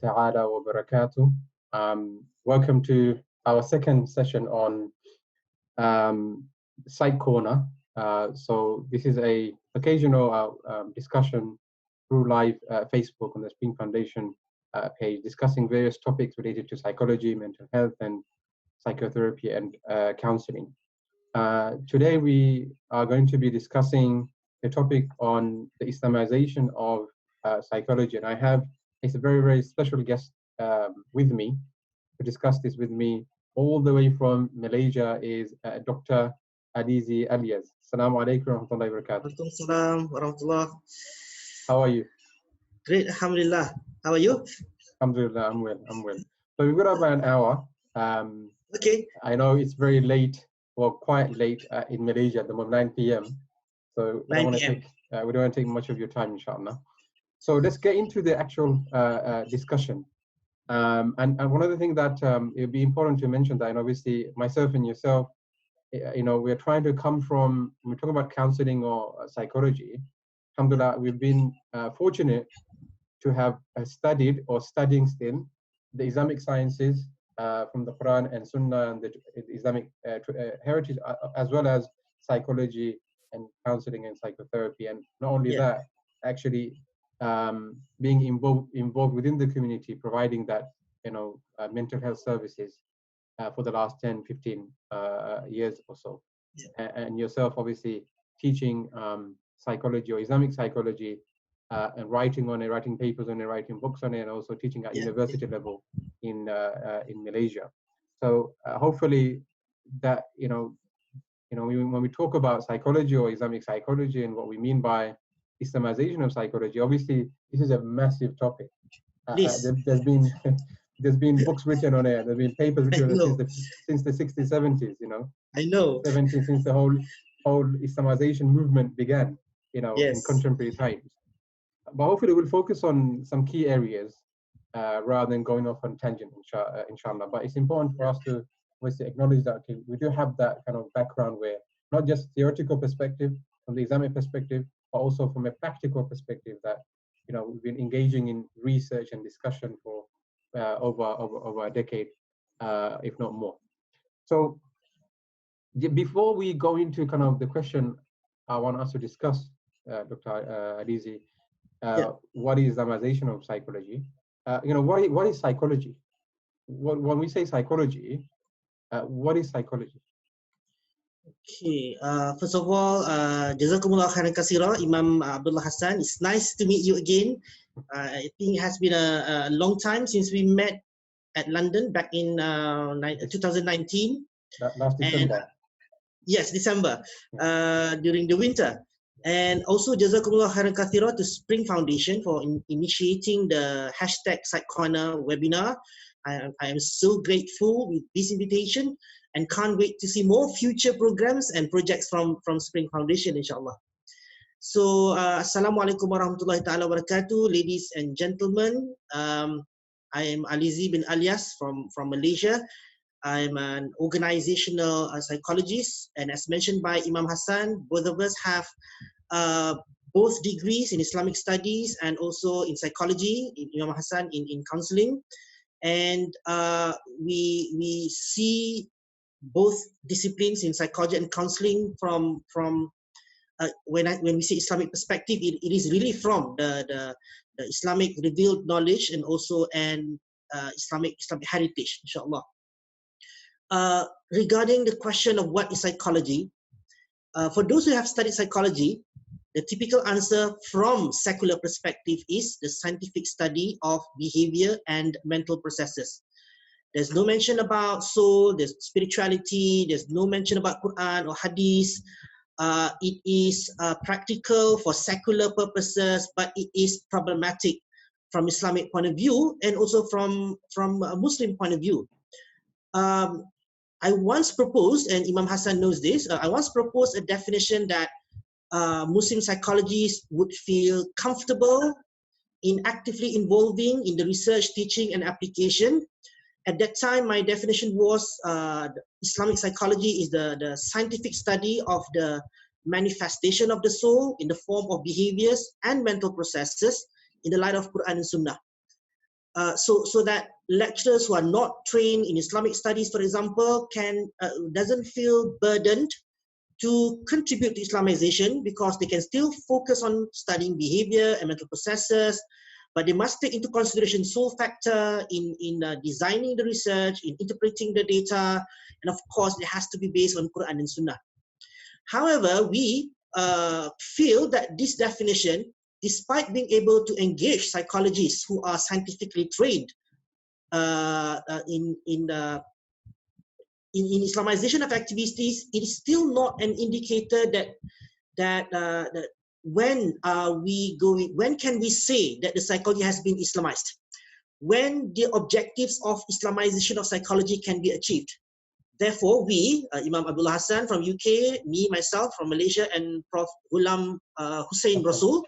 ta'ala wa barakatuh. Welcome to our second session on psychcorner. So this is a occasional discussion through live Facebook on the Spring Foundation page, discussing various topics related to psychology, mental health, and psychotherapy and counseling. Today we are going to be discussing a topic on the Islamization of psychology, and I have a very, very special guest with me to discuss this with me all the way from Malaysia is Dr. Alizi Alias. Assalamu alaikum warahmatullahi wabarakatuh. Waalaikumsalam warahmatullah. How are you? Great, alhamdulillah. How are you? Alhamdulillah, I'm well. So we've got about an hour. Okay. I know it's very late, or quite late in Malaysia at the moment, 9 p.m. So we don't want to take much of your time, inshallah. So let's get into the actual discussion. And one of the things that it would be important to mention that, and obviously myself and yourself, we're trying to come from, when we talk about counseling or psychology, alhamdulillah, we've been fortunate to have studied or studying still the Islamic sciences from the Quran and Sunnah and the Islamic heritage, as well as psychology and counseling and psychotherapy. And not only that, actually being involved within the community, providing that mental health services for the last 10, 15 years or so. And yourself obviously teaching psychology or Islamic psychology and writing papers on it, writing books on it, and also teaching at university level in Malaysia. So hopefully that when we talk about psychology or Islamic psychology and what we mean by Islamization of psychology, obviously this is a massive topic. There's been books written on it. There's been papers written on it since the 60s, 70s. I know. 70s, since the whole Islamization movement began. In contemporary times. But hopefully we'll focus on some key areas rather than going off on tangent, inshallah. But it's important for us to obviously acknowledge that we do have that kind of background where not just theoretical perspective from the Islamic perspective, but also from a practical perspective that we've been engaging in research and discussion for over a decade, if not more. So before we go into kind of the question I want us to discuss, Dr. Alizi, what is Islamization of psychology? What is psychology? When we say psychology, what is psychology? Okay. First of all, Jazakumullah khairan katsira, Imam Abdullah Hasan. It's nice to meet you again. I think it has been a long time since we met at London back in 2019. Last December. Yes, December, during the winter. And also Jazakumullah khairan katsira to Spring Foundation for initiating the #psychcorner webinar. I am so grateful with this invitation and can't wait to see more future programs and projects from Spring Foundation, inshallah. So, Assalamualaikum warahmatullahi ta'ala wabarakatuh, ladies and gentlemen. I am Alizi bin Alias from Malaysia. I'm an organizational psychologist, and as mentioned by Imam Hasan, both of us have both degrees in Islamic studies and also in psychology, Imam Hasan in counseling. And we see both disciplines in psychology and counseling from when we say Islamic perspective, it is really from the Islamic revealed knowledge and also Islamic heritage, inshallah. Regarding the question of what is psychology, for those who have studied psychology, the typical answer from secular perspective is the scientific study of behavior and mental processes. There's no mention about soul, there's spirituality, there's no mention about Quran or Hadith. It is practical for secular purposes, but it is problematic from Islamic point of view and also from a Muslim point of view. I once proposed, and Imam Hasan knows this, I once proposed a definition that Muslim psychologists would feel comfortable in actively involving in the research, teaching, and application. At that time, my definition was Islamic psychology is the scientific study of the manifestation of the soul in the form of behaviors and mental processes in the light of Quran and Sunnah. so that lecturers who are not trained in Islamic studies, for example, doesn't feel burdened to contribute to Islamization, because they can still focus on studying behavior and mental processes, but they must take into consideration soul factor in designing the research, in interpreting the data, and of course it has to be based on Quran and Sunnah. However, we feel that this definition, despite being able to engage psychologists who are scientifically trained in Islamization of activities, it is still not an indicator that when can we say that the psychology has been Islamized? When the objectives of Islamization of psychology can be achieved? Therefore, we, Imam Abdullah Hasan from UK, me, myself from Malaysia, and Prof. Ghulam Hussein Rasul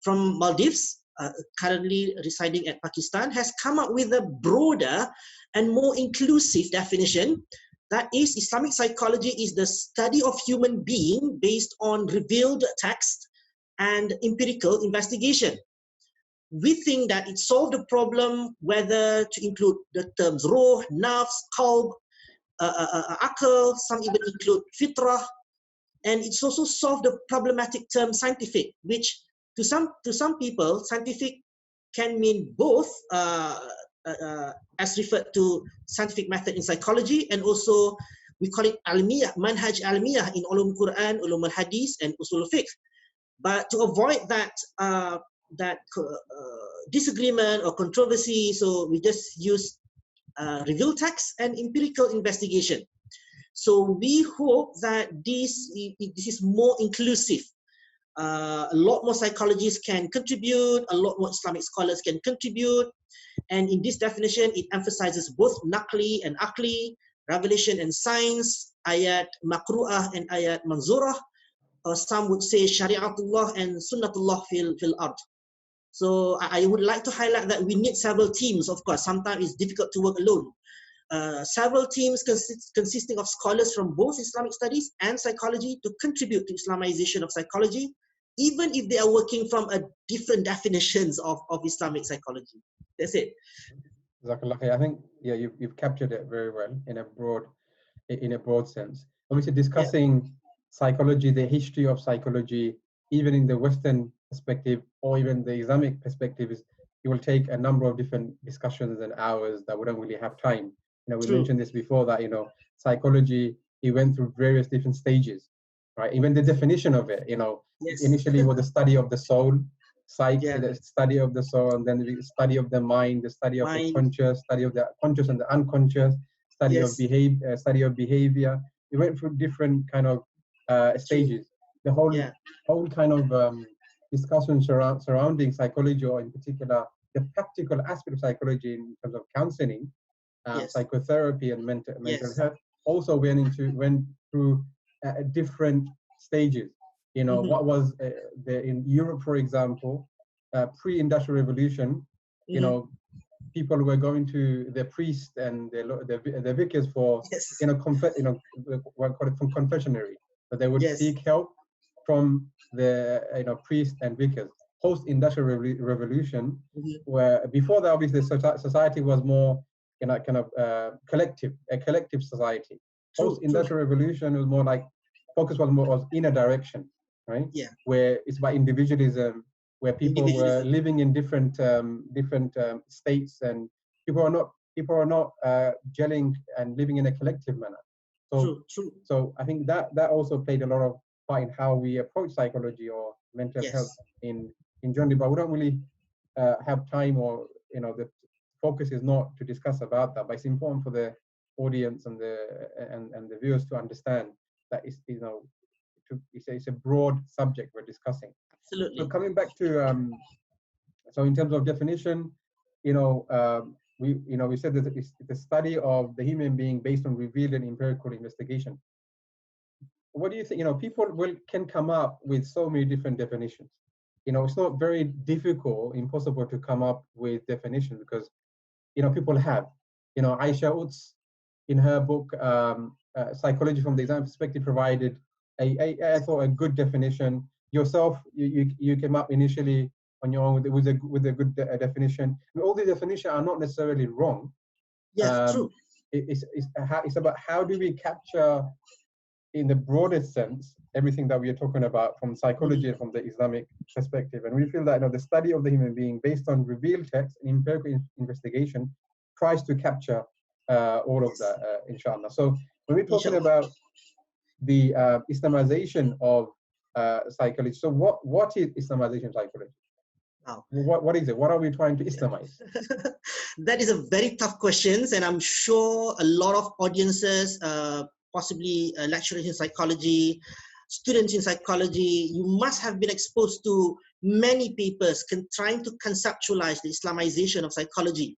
from Maldives, currently residing at Pakistan, has come up with a broader and more inclusive definition. That is, Islamic psychology is the study of human being based on revealed text and empirical investigation. We think that it solved the problem whether to include the terms ruh, nafs, qalb, akal, some even include fitrah, and it's also solved the problematic term scientific, which to some people, scientific can mean both as referred to scientific method in psychology, and also we call it almiyah, manhaj almiyah in ulum Quran, ulum al-hadith, and usul fiqh. But to avoid that disagreement or controversy, so we just use revealed text and empirical investigation. So we hope that this is more inclusive. A lot more psychologists can contribute, a lot more Islamic scholars can contribute, and in this definition, it emphasizes both naqli and akli, revelation and science, ayat makru'ah and ayat manzurah, or some would say shari'atullah and sunnatullah fil ard. So I would like to highlight that we need several teams, of course. Sometimes it's difficult to work alone. Several teams consisting of scholars from both Islamic studies and psychology to contribute to Islamization of psychology, even if they are working from a different definitions of Islamic psychology. That's it. I think you've captured it very well in a broad sense. Obviously, discussing psychology, the history of psychology, even in the Western perspective or even the Islamic perspective, it will take a number of different discussions and hours that we don't really have time. We mentioned this before, that psychology, it went through various different stages, right? Even the definition of it, initially was the study of the soul, the study of the soul, and then the study of the mind, the study of the conscious, study of the conscious and the unconscious, study of behavior. It went through different kind of stages. The whole kind of discussion surrounding psychology, or in particular the practical aspect of psychology in terms of counseling, psychotherapy and mental health, also went through different stages. What was in Europe, for example, pre-industrial revolution, people were going to the priest and the vicars for from confessionary, so they would seek help from the priest and vicars. Post-industrial revolution, where before that, obviously, society was more kind of a collective society. Post-industrial revolution was more like focus was in a direction, right? Where it's by individualism, where people were living in different states, and people are not gelling and living in a collective manner. So I think that also played a lot of part in how we approach psychology or mental health in general. But we don't really have time, or the focus is not to discuss about that. But it's important for the audience and the viewers to understand that it's a broad subject we're discussing. Absolutely. So coming back to so in terms of definition, we said that it's the study of the human being based on revealed and empirical investigation. What do you think? People can come up with so many different definitions. It's not very difficult, impossible to come up with definitions, because people have. Aisha Utz, in her book Psychology from the Islamic Perspective, provided I thought a good definition. Yourself, you came up initially on your own with a good definition. I mean, all the definitions are not necessarily wrong. Yeah, true. It's about how do we capture, in the broadest sense, everything that we are talking about from psychology and from the Islamic perspective. And we feel that the study of the human being based on revealed text and empirical investigation tries to capture all of that, inshallah. So when we're talking about the Islamization of psychology, so what is Islamization of psychology? Wow. What is it? What are we trying to Islamize? That is a very tough question, and I'm sure a lot of audiences, possibly lecturers in psychology, students in psychology, you must have been exposed to many papers trying to conceptualize the Islamization of psychology.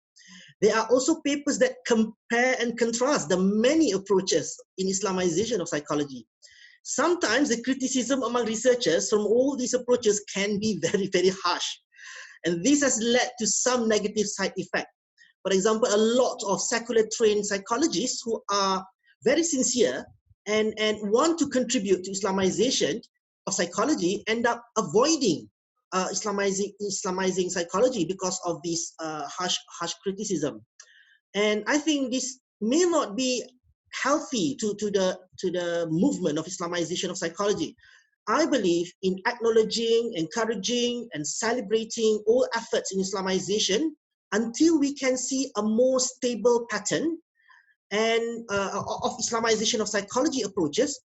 There are also papers that compare and contrast the many approaches in Islamization of psychology. Sometimes the criticism among researchers from all these approaches can be very, very harsh. And this has led to some negative side effect. For example, a lot of secular trained psychologists who are very sincere and want to contribute to Islamization of psychology end up avoiding Islamizing psychology because of this harsh criticism. And I think this may not be healthy to the movement of Islamization of psychology. I believe in acknowledging, encouraging, and celebrating all efforts in Islamization until we can see a more stable pattern and of Islamization of psychology approaches,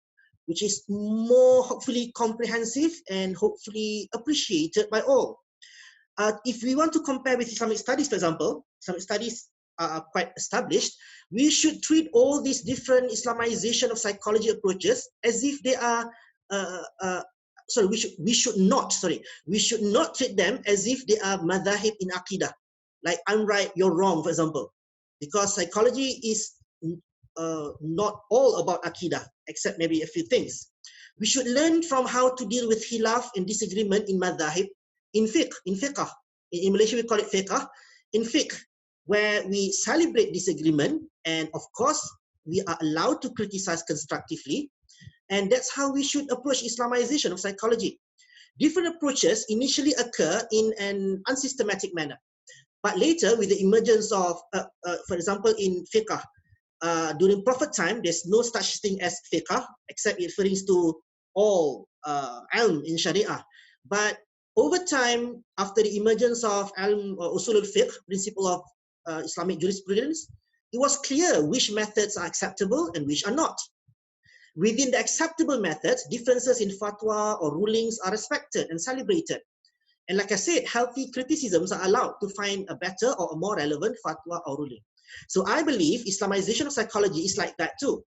which is more hopefully comprehensive and hopefully appreciated by all. If we want to compare with Islamic studies, for example, Islamic studies are quite established, we should treat all these different Islamization of psychology approaches as if they are we should not treat them as if they are madhahib in aqidah, like I'm right, you're wrong, for example, because psychology is not all about aqidah, except maybe a few things. We should learn from how to deal with khilaf and disagreement in madhahib, in fiqh. In Malaysia we call it fiqh, in fiqh, where we celebrate disagreement, and of course we are allowed to criticize constructively. And that's how we should approach Islamization of psychology. Different approaches initially occur in an unsystematic manner. But later, with the emergence of, for example, in fiqh, during Prophet time, there's no such thing as fiqh, except it refers to all ilm in Sharia. But over time, after the emergence of ilm or usul al-fiqh, principle of Islamic jurisprudence, it was clear which methods are acceptable and which are not. Within the acceptable methods, differences in fatwa or rulings are respected and celebrated. And like I said, healthy criticisms are allowed to find a better or a more relevant fatwa or ruling. So I believe Islamization of psychology is like that too.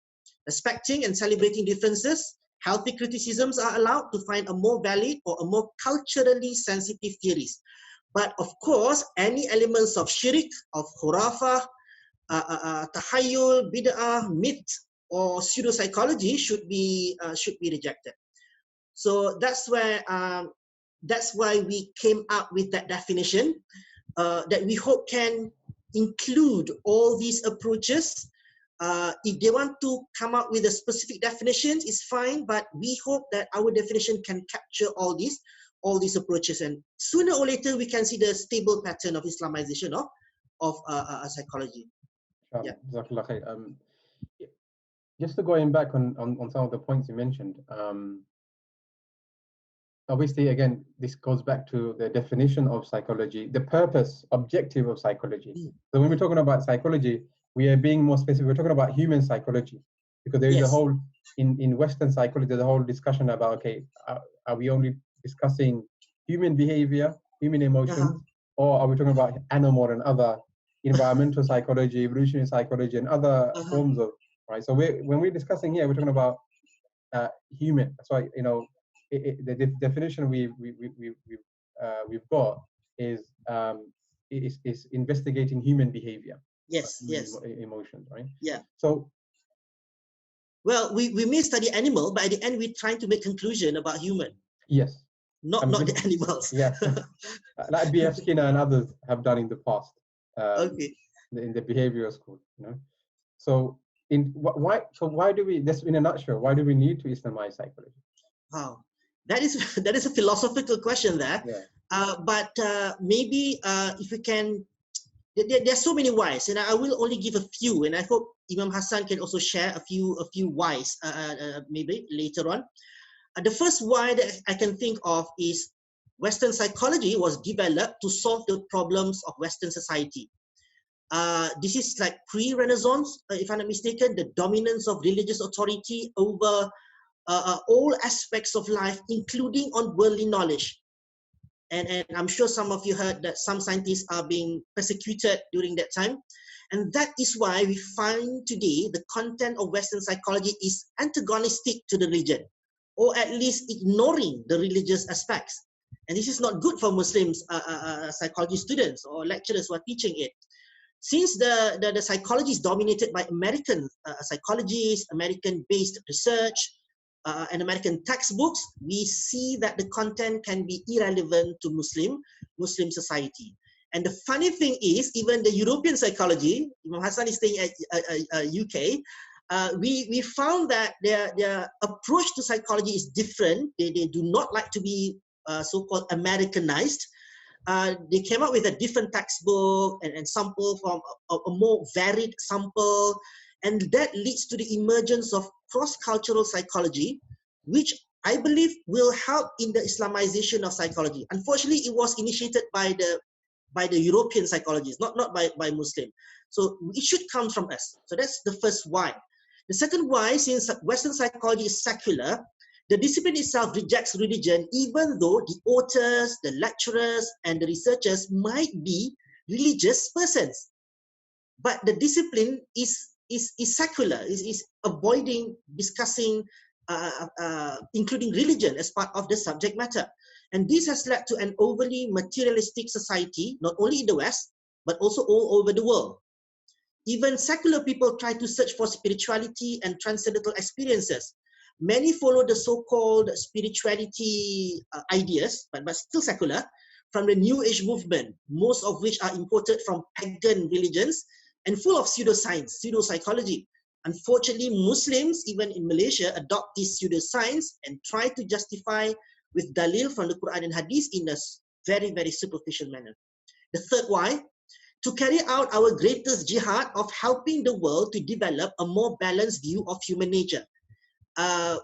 Respecting and celebrating differences, healthy criticisms are allowed to find a more valid or a more culturally sensitive theories. But of course, any elements of shirk, of khurafah, tahayyul, bid'ah, myth, or pseudo-psychology should be rejected. So that's why we came up with that definition that we hope can include all these approaches. If they want to come up with a specific definition, it's fine, but we hope that our definition can capture all these approaches, and sooner or later we can see the stable pattern of Islamization of psychology. Yeah. Just to going back on some of the points you mentioned, obviously, again, this goes back to the definition of psychology, the purpose, objective of psychology. So when we're talking about psychology, we are being more specific. We're talking about human psychology, because there is a whole, in Western psychology, there's a whole discussion about, okay, are we only discussing human behavior, human emotions, or are we talking about animal and other environmental psychology, evolutionary psychology, and other forms of, right? So when we're discussing here, we're talking about human. That's why, the definition we've got is investigating human behavior. Yes. Emotions, right? Yeah. So, well, we may study animal, but at the end we're trying to make conclusion about human. Yes. Not the animals. Yeah. Like B.F. Skinner and others have done in the past. Okay. In the behavioral school, So why do we, just in a nutshell, why do we need to Islamize psychology? Wow. That is that is a philosophical question there. Yeah. But maybe if we can, there are so many whys, and I will only give a few, and I hope Imam Hasan can also share a few whys maybe later on. The first why that I can think of is Western psychology was developed to solve the problems of Western society. This is like pre-Renaissance, if I'm not mistaken, the dominance of religious authority over all aspects of life, including on worldly knowledge. And I'm sure some of you heard that some scientists are being persecuted during that time. And that is why we find today the content of Western psychology is antagonistic to the religion, or at least ignoring the religious aspects. And this is not good for Muslims, psychology students or lecturers who are teaching it. Since the psychology is dominated by American psychologists, American-based research, and American textbooks, we see that the content can be irrelevant to Muslim society. And the funny thing is, even the European psychology, Imam Hasan is staying at UK, we found that their approach to psychology is different. They do not like to be so-called Americanized. They came up with a different textbook and sample from a more varied sample. And that leads to the emergence of cross-cultural psychology, which I believe will help in the Islamization of psychology. Unfortunately, it was initiated by the European psychologists, not by Muslim. So it should come from us. So that's the first why. The second why, since Western psychology is secular, the discipline itself rejects religion, even though the authors, the lecturers, and the researchers might be religious persons. But the discipline is secular, is avoiding discussing, including religion as part of the subject matter. And this has led to an overly materialistic society, not only in the West, but also all over the world. Even secular people try to search for spirituality and transcendental experiences. Many follow the so-called spirituality ideas, but still secular, from the New Age movement, most of which are imported from pagan religions and full of pseudoscience, pseudopsychology. Unfortunately, Muslims, even in Malaysia, adopt this pseudoscience and try to justify with dalil from the Quran and Hadith in a very, very superficial manner. The third why, to carry out our greatest jihad of helping the world to develop a more balanced view of human nature.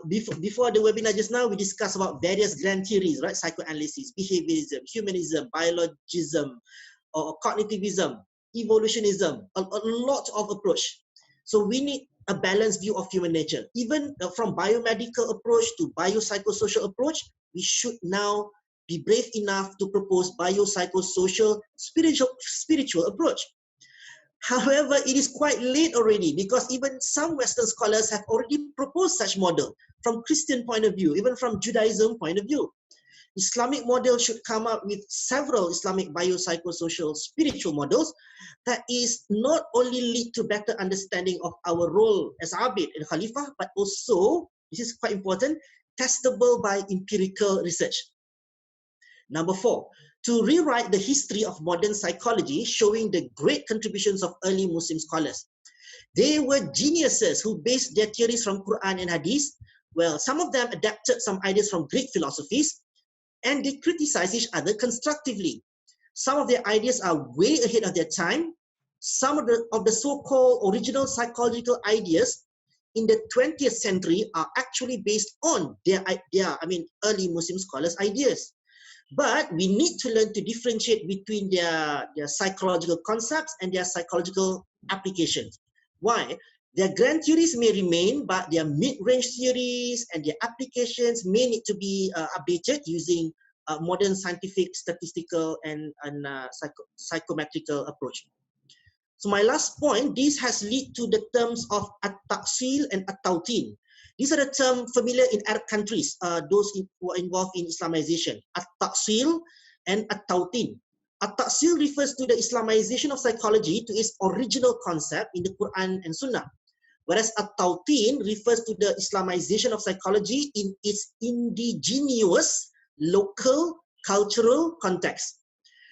Before the webinar just now, we discussed about various grand theories, right? Psychoanalysis, behaviorism, humanism, biologism, or cognitivism, evolutionism, a lot of approach. So we need a balanced view of human nature. Even from biomedical approach to biopsychosocial approach, we should now be brave enough to propose biopsychosocial spiritual approach. However, it is quite late already, because even some Western scholars have already proposed such model from Christian point of view, even from Judaism point of view. Islamic model should come up with several Islamic biopsychosocial spiritual models that is not only lead to better understanding of our role as Abid and Khalifah, but also, this is quite important, testable by empirical research. Number 4, to rewrite the history of modern psychology, showing the great contributions of early Muslim scholars. They were geniuses who based their theories from Quran and Hadith. Well, some of them adapted some ideas from Greek philosophies, and they criticize each other constructively. Some of their ideas are way ahead of their time. Some of the so-called original psychological ideas in the 20th century are actually based on their early Muslim scholars' ideas. But we need to learn to differentiate between their psychological concepts and their psychological applications. Why? Their grand theories may remain, but their mid-range theories and their applications may need to be updated using modern scientific, statistical, and psychometrical approach. So my last point, this has led to the terms of at-taqsil and at-tawtin. These are the terms familiar in Arab countries, those who are involved in Islamization. At-taqsil and at-tawtin. At-taqsil refers to the Islamization of psychology to its original concept in the Quran and Sunnah, whereas at-tawtin refers to the Islamization of psychology in its indigenous, local, cultural context.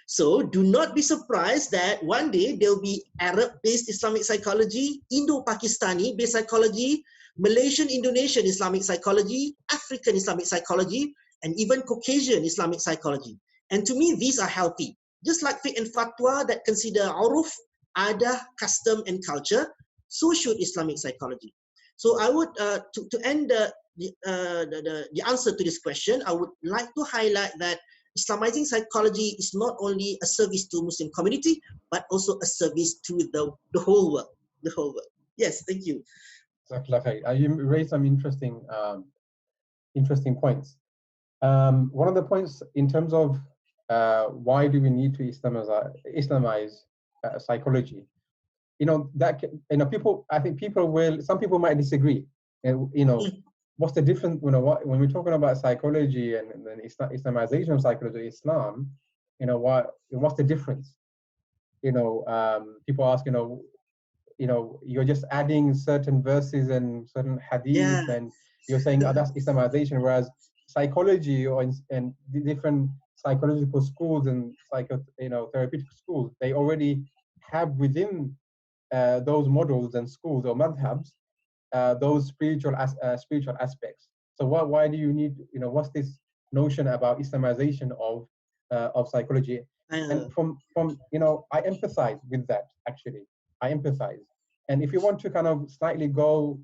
So do not be surprised that one day there will be Arab-based Islamic psychology, Indo-Pakistani-based psychology, Malaysian-Indonesian Islamic psychology, African Islamic psychology, and even Caucasian Islamic psychology. And to me, these are healthy. Just like fiqh and fatwa that consider uruf, adah, custom, and culture, so should Islamic psychology. So I would, to end the answer to this question, I would like to highlight that Islamizing psychology is not only a service to Muslim community, but also a service to the whole world. The whole world. Yes, thank you. Exactly. You raised some interesting points. One of the points in terms of why do we need to Islamize psychology? People. I think some people might disagree. What's the difference? When we're talking about psychology and then Islamization of psychology, Islam, what's the difference? People ask, you're just adding certain verses and certain hadith, and you're saying, oh, that's Islamization, whereas psychology and different psychological schools and therapeutic schools, they already have within those models and schools or madhabs those spiritual aspects. So why do you need, what's this notion about Islamization of psychology? And from I empathize with that, actually. I empathize. And if you want to kind of slightly go,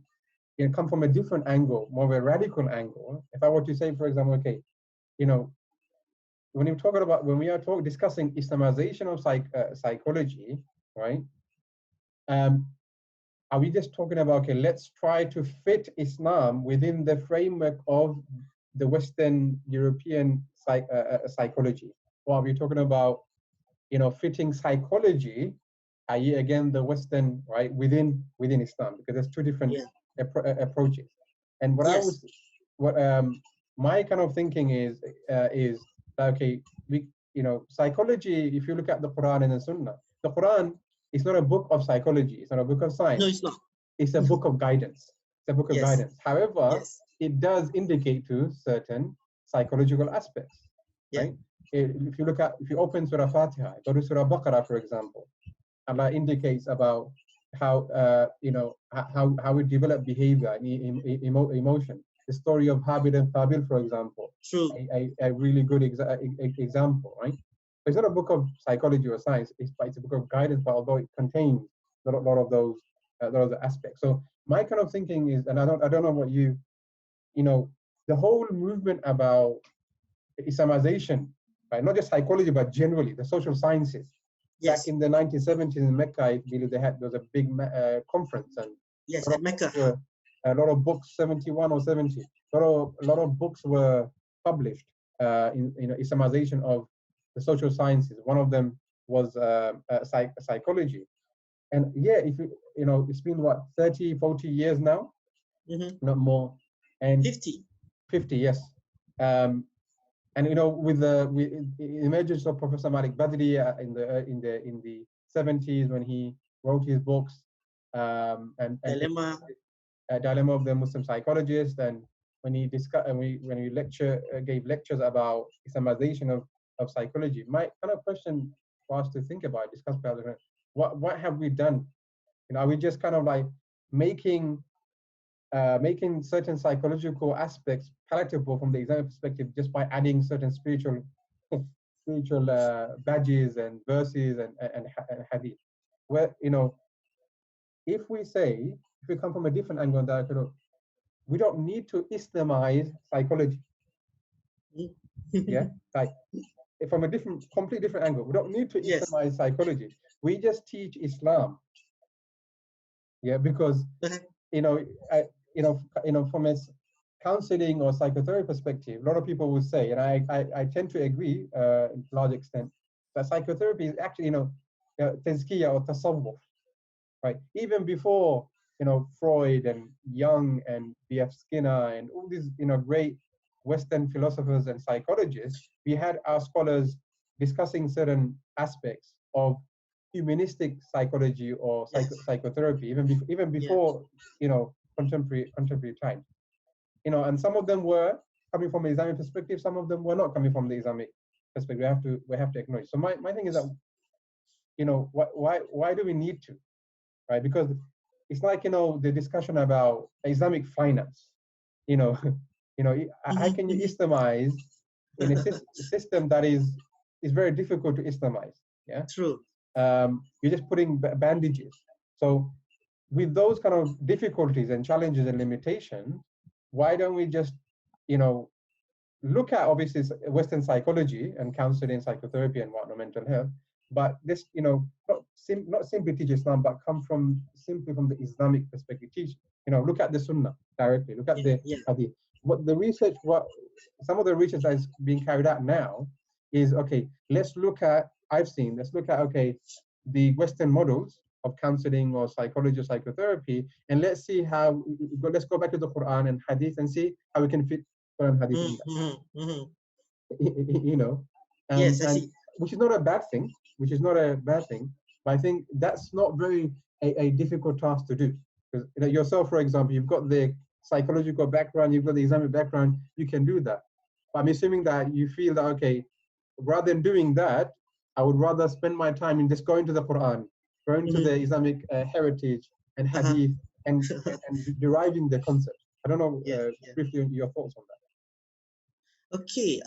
come from a different angle, more of a radical angle, if I were to say, for example, okay, when we are discussing Islamization of psychology, right? Are we just talking about, okay, let's try to fit Islam within the framework of the Western European psychology? Or are we talking about, fitting psychology, i.e. again, the Western, right, within Islam? Because there's two different approaches. And my kind of thinking is okay, psychology, if you look at the Quran and the Sunnah, the Quran is not a book of psychology. It's not a book of science. No, it's not. It's a book of guidance. It's a book of guidance. However, it does indicate to certain psychological aspects, right? If you open Surah Fatiha, go to Surah Baqarah, for example, Allah indicates about how how we develop behavior and emotion. The story of Habil and Qabil, for example, a really good example, right? So it's not a book of psychology or science. It's a book of guidance, but although it contains a lot of those aspects. So my kind of thinking is, and I don't know what the whole movement about Islamization, right? Not just psychology, but generally the social sciences. Back in the 1970s in Mecca, I believe there was a big conference, and Mecca. A lot of books, 71 or 70, a lot of books were published in Islamization of the social sciences. One of them was psychology. And if it's been what, 30, 40 years now, not more, and 50, yes. And with the emergence of Professor Malik Badri in the 70s, when he wrote his books, Dilemma of the Muslim Psychologist, and when he gave lectures about Islamization of psychology. My kind of question for us to think about, discuss about, what have we done? Are we just kind of like making certain psychological aspects palatable from the Islamic perspective just by adding certain spiritual badges and verses and hadith? Where if we come from a different angle, that we don't need to Islamize psychology. Like from a completely different angle, we don't need to Islamize psychology. We just teach Islam. Because from a counseling or psychotherapy perspective, a lot of people will say, and I tend to agree to a large extent, that psychotherapy is actually tazkiyah or tasawwuf, right? Even before Freud and Jung and B.F. Skinner and all these great Western philosophers and psychologists, we had our scholars discussing certain aspects of humanistic psychology or psychotherapy, even before contemporary times. And some of them were coming from the Islamic perspective, some of them were not coming from the Islamic perspective. We have to acknowledge. So my thing is that why do we need to, right? Because it's like the discussion about Islamic finance. You know, how can you Islamize in a system that is very difficult to Islamize? Yeah. True. You're just putting bandages. So with those kind of difficulties and challenges and limitations, why don't we just, you know, look at obviously Western psychology and counseling, psychotherapy and whatnot, mental health, but this, you know, not simply teach Islam, but come from simply from the Islamic perspective. Teach, you know, look at the Sunnah directly, look at the Hadith. What the research, some of the research that is being carried out now is, okay, let's look at, let's look at, okay, the Western models of counseling or psychology or psychotherapy, and let's see how, let's go back to the Quran and Hadith and see how we can fit Quran and Hadith in that. You know, and which is not a bad thing, but I think that's not very a difficult task to do. Because, you know, yourself, for example, you've got the psychological background, you've got the Islamic background, you can do that. But I'm assuming that you feel that, okay, rather than doing that, I would rather spend my time in just going to the Quran, going to the Islamic heritage and Hadith and deriving the concept. I don't know, briefly your thoughts on that. Okay.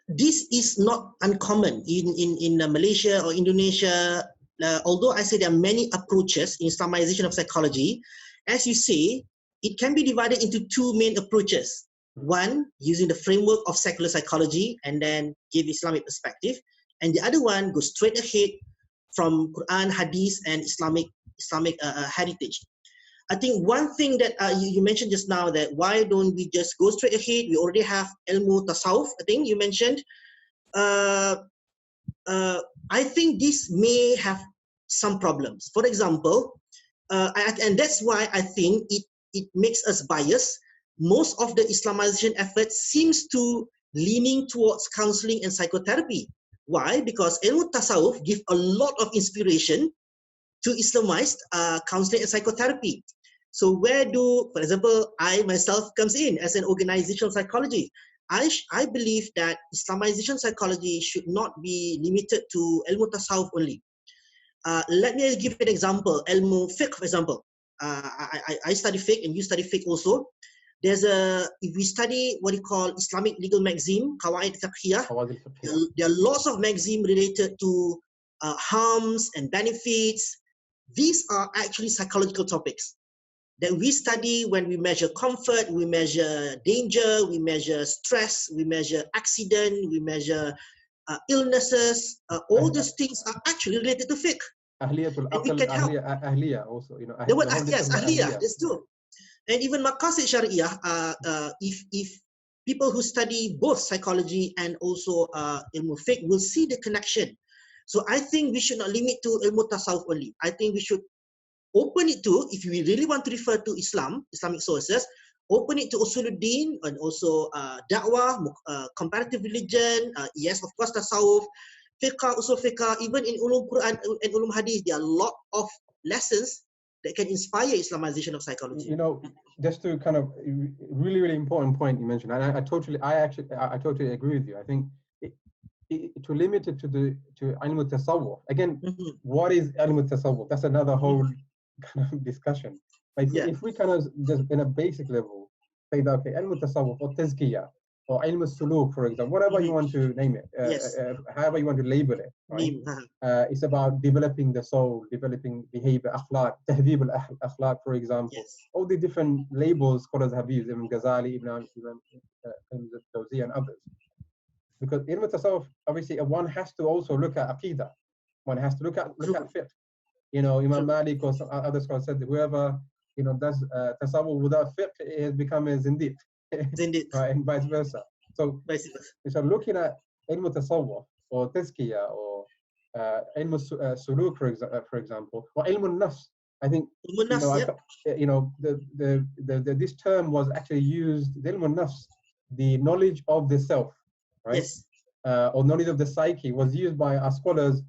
This is not uncommon in Malaysia or Indonesia. Although I say there are many approaches in Islamization of psychology, as you say, it can be divided into two main approaches. One, using the framework of secular psychology and then give Islamic perspective. And the other one goes straight ahead from Quran, Hadith, and Islamic heritage. I think one thing that you mentioned just now, that why don't we just go straight ahead? We already have ilmu tasawuf, I think you mentioned. I think this may have some problems. For example, and that's why I think it makes us biased. Most of the Islamization effort seems to leaning towards counseling and psychotherapy. Why? Because ilmu tasawuf give a lot of inspiration to Islamized counseling and psychotherapy. So where do, for example, I myself comes in as an organizational psychologist. I believe that Islamization psychology should not be limited to ilmu tasawuf only. Let me give an example. Ilmu fiqh, for example. I study fiqh and you study fiqh also. If we study what you call Islamic legal magazine, Qawaid Fiqhiyah, there are lots of magazine related to harms and benefits. These are actually psychological topics that we study when we measure comfort, we measure danger, we measure stress, we measure accident, we measure illnesses. All these things are actually related to fiqh. Ahliya also, you know. The word Ahliyah, that's true. And even Maqasid Syariah, if people who study both psychology and also ilmu fiqh will see the connection. So I think we should not limit to ilmu tasawuf only. I think we should open it to, if we really want to refer to Islamic sources, open it to Usuluddin and also Da'wah, comparative religion, yes, of course, tasawuf, fiqh, usul fiqh, even in ulum Quran and ulum hadith, there are a lot of lessons that can inspire Islamization of psychology. You know, just to kind of really, really important point you mentioned, and I totally agree with you. I think to limit it to ilmu tasawwuf, again, what is ilmu tasawwuf? That's another whole kind of discussion. Like if we kind of just in a basic level say that, okay, ilmu tasawwuf or tazkiyah or ilmu suluk, for example, whatever you want to name it, however you want to label it, right? It's about developing the soul, developing behavior, akhlaq, tahdhib al-akhlaq, for example. All the different labels scholars have used, Ibn Ghazali, Ibn Jawzi and others. Because ilmu tasawwuf, obviously, one has to also look at aqidah. One has to look at fiqh. You know, Imam Malik or some other scholars said that whoever, you know, does tasawwuf without fiqh has become a zindiq. Right, and vice versa. So looking at ilmu tasawwuf or tazkiyah or ilmu suluk, for example, or ilmu nafs, I think this term was actually used, ilmu nafs, the knowledge of the self, right? Yes. Or knowledge of the psyche was used by our scholars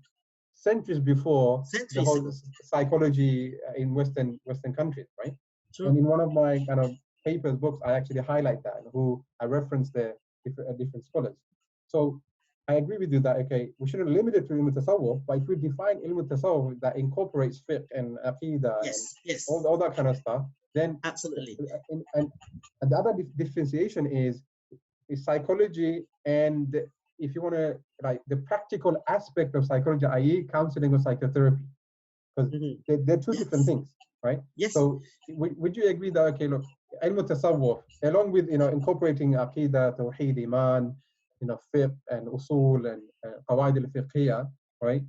centuries before the whole psychology in Western countries, right? True. And in one of my kind of books, I actually highlight that, who I reference the different scholars. So I agree with you that, okay, we shouldn't limit it to ilmu tasawwuf, but if we define ilmu tasawwuf that incorporates fiqh and aqidah and all that kind of stuff, then absolutely. And the other differentiation is psychology, and if you want to, like, the practical aspect of psychology, i.e. counseling or psychotherapy, because they're two different things, right? Yes. So would you agree that, okay, look, ilm tasawwuf, along with, incorporating aqidah, tawheed, iman, fiqh and usul and qawaid al-fiqhiyya, right?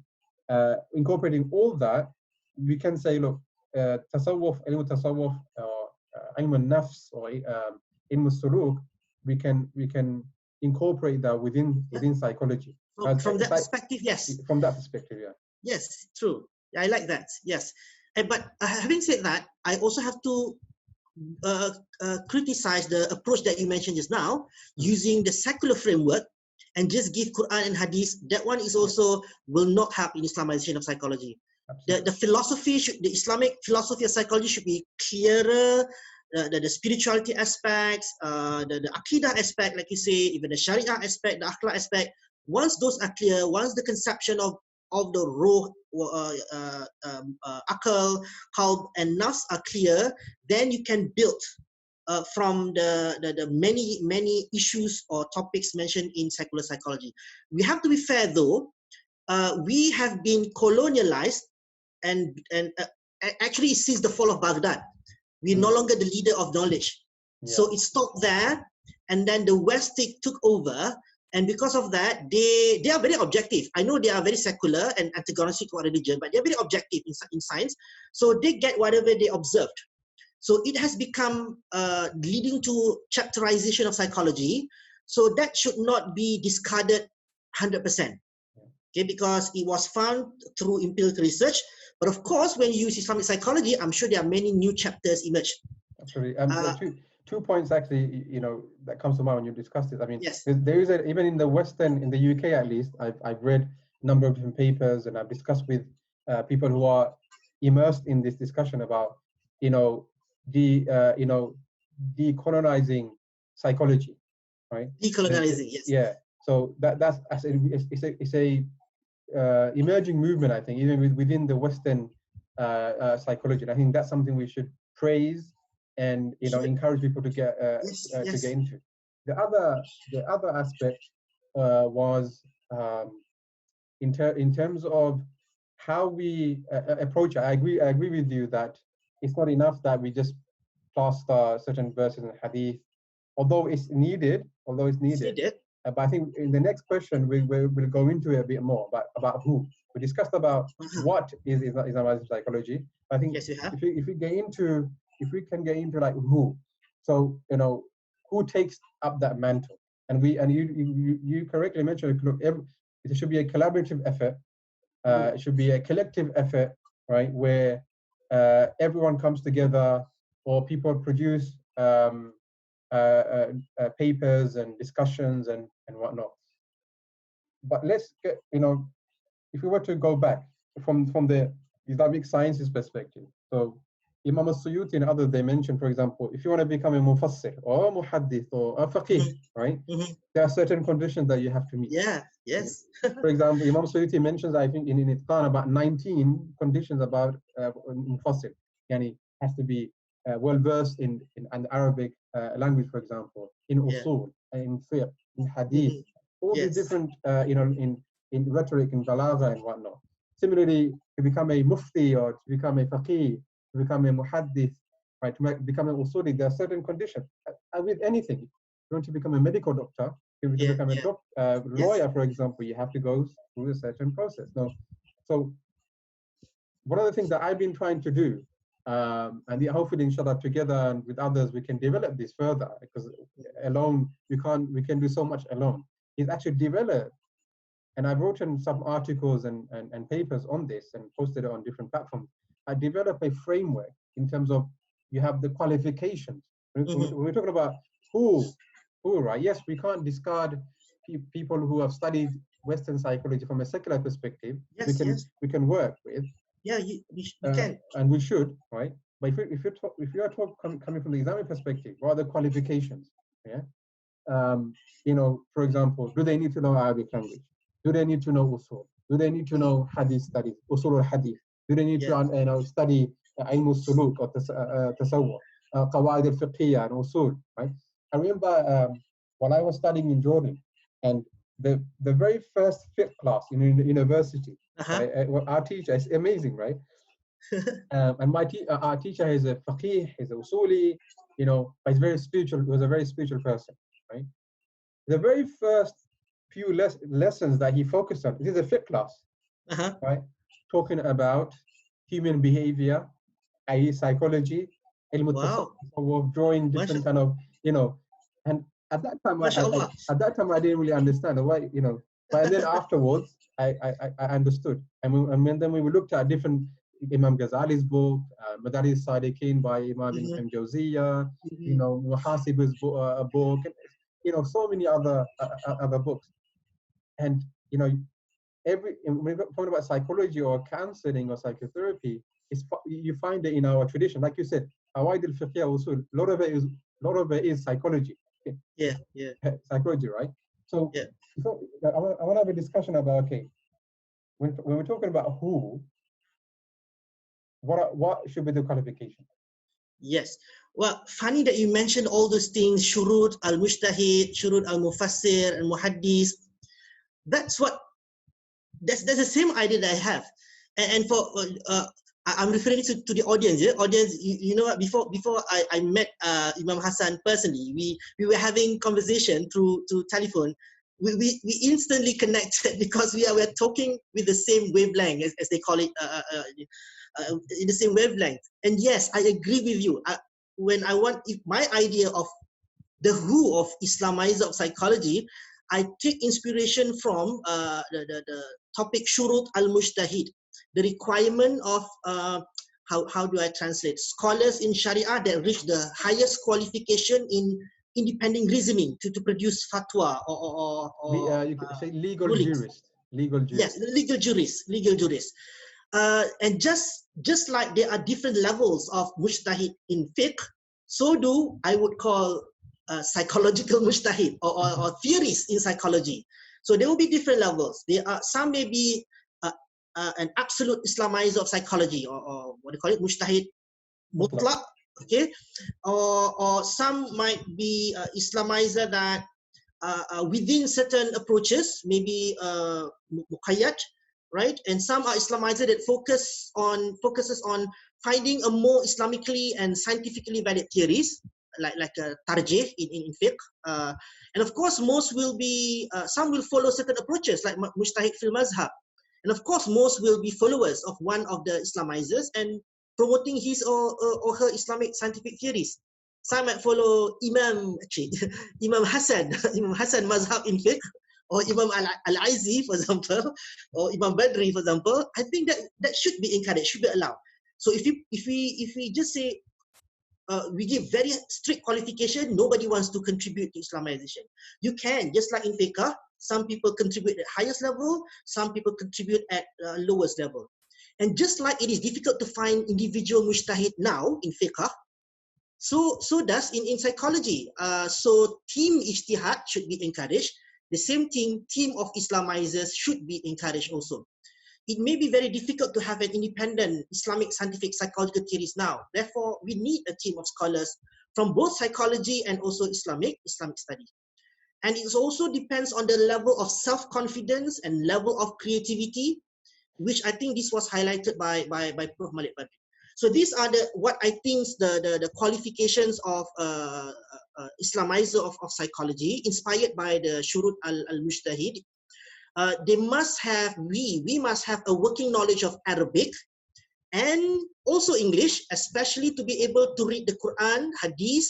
Incorporating all that, we can say, look, tasawwuf, ilm tasawwuf, ilm al-nafs, or ilm al-suluk, we can incorporate that within psychology. From that perspective, yes. From that perspective, yeah. Yes, true. I like that. Yes, but having said that, I also have to criticize the approach that you mentioned just now, using the secular framework and just give Quran and Hadith. That one is also will not help in Islamization of psychology. The philosophy the Islamic philosophy of psychology should be clearer. The spirituality aspects, the Aqidah aspect, like you say, even the Sharia aspect, the Akhlaq aspect. Once those are clear, once the conception of the ruh, akal, qalb, and nafs are clear, then you can build from the many issues or topics mentioned in secular psychology. We have to be fair, though. We have been colonialized, and actually since the fall of Baghdad, we're no longer the leader of knowledge. Yeah. So it stopped there, and then the West took over. And because of that, they are very objective. I know they are very secular and antagonistic to religion, but they're very objective in science. So they get whatever they observed. So it has become leading to chapterization of psychology. So that should not be discarded 100%. Okay, because it was found through empirical research. But of course, when you use Islamic psychology, I'm sure there are many new chapters emerge. Absolutely. Two points actually, that comes to mind when you discussed it. I mean, yes. there is even in the Western, in the UK at least, I've read a number of different papers, and I've discussed with people who are immersed in this discussion about, decolonizing psychology, right? Decolonizing, yes. Yeah. So that's it's a emerging movement, I think, even within the Western psychology. And I think that's something we should praise and encourage people to get to get into. The other aspect was in terms of how we approach it. I agree with you that it's not enough that we just plaster certain verses in hadith, although it's needed. But I think in the next question we'll go into it a bit more about who. We discussed about what is Islamic psychology. I think yes, if we can get into like who, so who takes up that mantle, and you correctly mentioned, look, it should be a collaborative effort. It should be a collective effort, right, where everyone comes together, or people produce papers and discussions and whatnot. But let's get, if we were to go back from the Islamic sciences perspective, so Imam al-Suyuti and others, they mentioned, for example, if you want to become a mufassir or a muhaddith or a faqih, right, there are certain conditions that you have to meet. Yeah, yes. For example, Imam Suyuti mentions, I think, in Itqan about 19 conditions about mufassir. Yani has to be well versed in Arabic language, for example, in usul, in fiqh, in hadith, all these different, in rhetoric, in balagha and whatnot. Similarly, to become a mufti or to become a faqih, to become a muhaddith, right, to become an usuli, there are certain conditions. With anything, if you want to become a medical doctor, if you become a lawyer, for example, you have to go through a certain process. Now, so one of the things that I've been trying to do, and hopefully, inshallah, together and with others, we can develop this further, because alone we can do so much alone. Is actually develop, and I've written some articles and papers on this and posted it on different platforms. I develop a framework in terms of, you have the qualifications. We're talking about who, right? Yes, we can't discard people who have studied Western psychology from a secular perspective. We can work with. Yeah, you can. And we should, right? But if you are coming from the Islamic perspective, what are the qualifications? Yeah. For example, do they need to know Arabic language? Do they need to know usul? Do they need to know hadith studies, usul or hadith? Do they need to study ilm suluk or tasawwuf? qawaid al-fiqhiyya and usul, right? I remember when I was studying in Jordan, and the very first fiqh class in university, right? Our teacher is amazing, right? And our teacher is a faqih, he's a usuli, you know, but he's very spiritual. He was a very spiritual person, right? The very first few lessons that he focused on, this is a fiqh class, right? Talking about human behavior, i.e. psychology, of drawing different kind of, you know, and at that time, I didn't really understand why, you know, but then afterwards, I understood. And then we looked at different Imam Ghazali's book, Madaris Sadiqeen by Imam Ibn Jawziyya, you know, Muhasib's book, and, you know, so many other books. And, you know, when we're talking about psychology or counseling or psychotherapy, you find it in our tradition. Like you said, Awaid al-Fiqhiyya usul, a lot of it is psychology. Okay? Yeah. Psychology, right? So, I want to have a discussion about, okay, when we're talking about who, what should be the qualification? Yes. Well, funny that you mentioned all those things, shurut al-mujtahid, shurut al-mufassir, and muhaddis. That's the same idea that I have. And for I'm referring to the audience. Yeah? Audience, you know what? Before I met Imam Hasan personally, we were having conversation through telephone. We instantly connected because we are talking with the same wavelength, as they call it, in the same wavelength. And yes, I agree with you. My idea of the who of Islamizer of psychology, I take inspiration from the topic shurut al-mujtahid, the requirement of how do I translate? Scholars in Sharia that reach the highest qualification in independent reasoning to produce fatwa or you could say legal rulings. jurist. Legal jurist. Yes, legal jurist. And just like there are different levels of mujtahid in fiqh, so do I would call psychological mujtahid or theories in psychology. So there will be different levels. There are some may be an absolute Islamizer of psychology, or what do you call it, mujtahid mutlaq, okay, or some might be Islamizer that within certain approaches, maybe muqayyad, right? And some are Islamizer that focuses on finding a more Islamically and scientifically valid theories, like a tarjih in fiqh. And of course, most will be, some will follow certain approaches like mujtahid fil mazhab. And of course, most will be followers of one of the Islamizers and promoting his or her Islamic scientific theories. Some might follow Imam Hasan, Imam Hasan mazhab in fiqh, or Imam Alizi, for example, or Imam Badri, for example. I think that should be encouraged, should be allowed. So if we just say we give very strict qualification, nobody wants to contribute to Islamization. You can, just like in fiqh, some people contribute at highest level, some people contribute at lowest level. And just like it is difficult to find individual mujtahid now in fiqh, so does in psychology. So team ijtihad should be encouraged. The same team of Islamizers should be encouraged also. It may be very difficult to have an independent Islamic scientific psychological theories now. Therefore, we need a team of scholars from both psychology and also Islamic study. And it also depends on the level of self-confidence and level of creativity, which I think this was highlighted by Prof. Malik Badri. So these are what I think the qualifications of Islamizer of psychology, inspired by the Shurut al-Mujtahid. They must have, we must have a working knowledge of Arabic and also English, especially to be able to read the Quran, Hadith,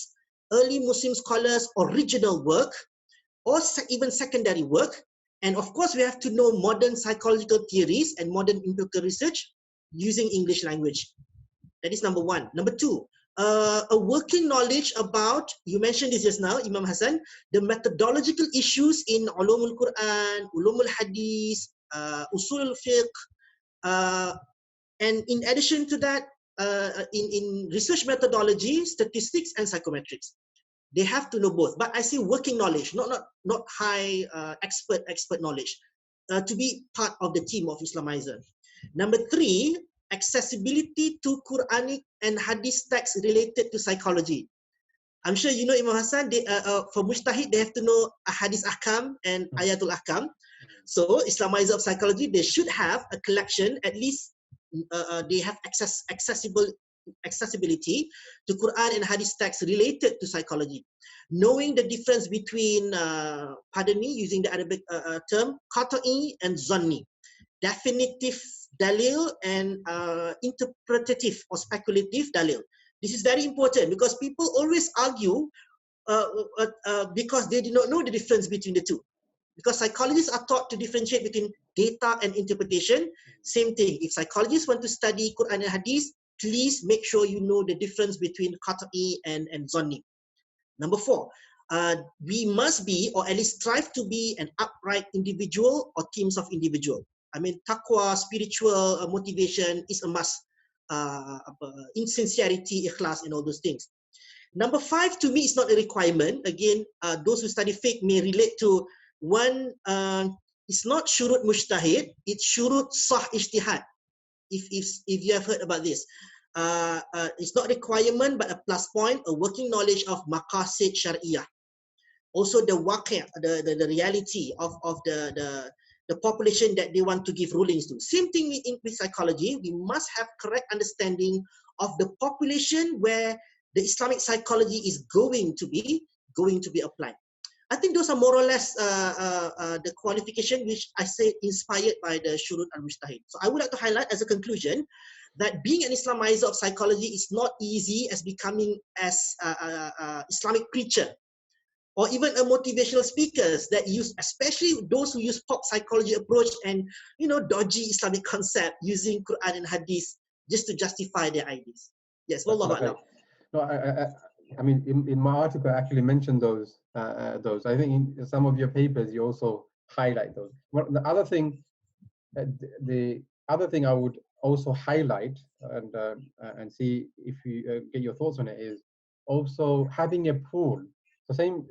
early Muslim scholars' original work, or even secondary work. And of course, we have to know modern psychological theories and modern empirical research using English language. That is number one. Number two, a working knowledge about, you mentioned this just now, Imam Hasan, the methodological issues in ulumul Quran, ulumul hadith, usul fiqh, and in addition to that, in research methodology, statistics, and psychometrics. They have to know both. But I say working knowledge, not high expert knowledge, to be part of the team of Islamizer. Number three, accessibility to Quranic and Hadith texts related to psychology. I'm sure you know Imam Hasan, for Mujtahid, they have to know Hadith Ahkam and Ayatul Ahkam. So Islamizer of psychology, they should have a collection, at least they have accessibility to Quran and Hadith texts related to psychology. Knowing the difference between, pardon me, using the Arabic term, qata'i and zanni. Definitive dalil and interpretative or speculative dalil. This is very important because people always argue because they do not know the difference between the two. Because psychologists are taught to differentiate between data and interpretation. Same thing. If psychologists want to study Quran and Hadith, please make sure you know the difference between qata'i and zanni. Number 4, we must be, or at least strive to be, an upright individual or teams of individual. I mean, taqwa, spiritual motivation is a must. Insincerity, ikhlas, and all those things. Number 5, to me, is not a requirement. Again, those who study fiqh may relate to one. It's not shurut mujtahid, it's shurut sah ijtihad. If you have heard about this. It's not requirement, but a plus point, a working knowledge of maqasid syariah. Also the waqi', the reality of the population that they want to give rulings to. Same thing with psychology. We must have correct understanding of the population where the Islamic psychology is going to be applied. I think those are more or less the qualification which I say inspired by the Shurut al-Mujtahid. So I would like to highlight as a conclusion that being an Islamizer of psychology is not easy as becoming as Islamic preacher or even a motivational speakers that use, especially those who use pop psychology approach and dodgy Islamic concept using Quran and Hadith just to justify their ideas. Yes, wallahu a'lam. No, I mean, in my article, I actually mentioned those. I think in some of your papers, you also highlight those. Well, the other thing I would also highlight and see if you get your thoughts on it is also having a pool. The same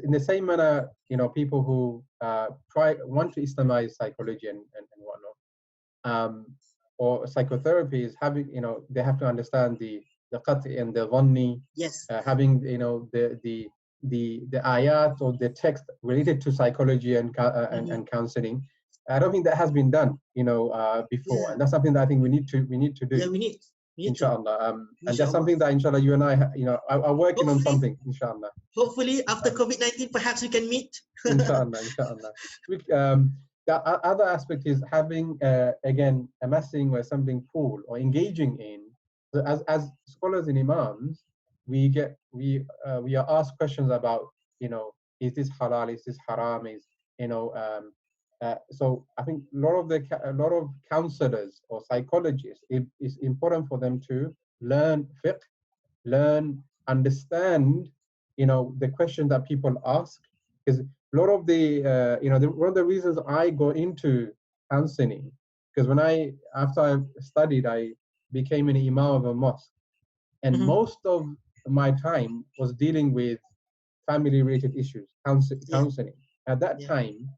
in the same manner, people who want to Islamize psychology and whatnot, or psychotherapy is having, they have to understand the qat'i and the dhanni. Yes. Having the ayat or the text related to psychology and counseling. I don't think that has been done, before, and that's something that I think we need to do. Yeah, we need inshallah. And that's something that inshallah you and I, are working on something. Inshallah. Hopefully, after COVID-19, perhaps we can meet. Inshallah. The other aspect is having again amassing or something pool or engaging in. So as scholars and imams, we are asked questions about, is this halal, is this haram, is so I think a lot of counselors or psychologists, it is important for them to learn fiqh, understand, the questions that people ask, because a lot of the one of the reasons I got into counseling, because after I studied, I became an imam of a mosque, and most of my time was dealing with family-related issues, counseling. At that time,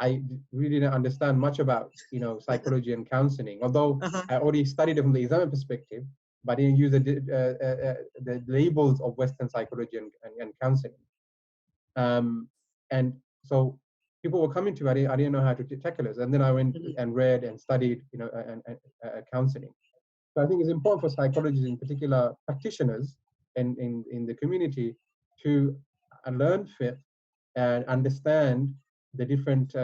I really didn't understand much about psychology and counseling, although I already studied it from the Islamic perspective, but I didn't use the labels of Western psychology and counseling. And so people were coming to me, I didn't know how to tackle this, and then I went and read and studied counseling. So I think it's important for psychologists, in particular practitioners in the community, to learn fiqh and understand the different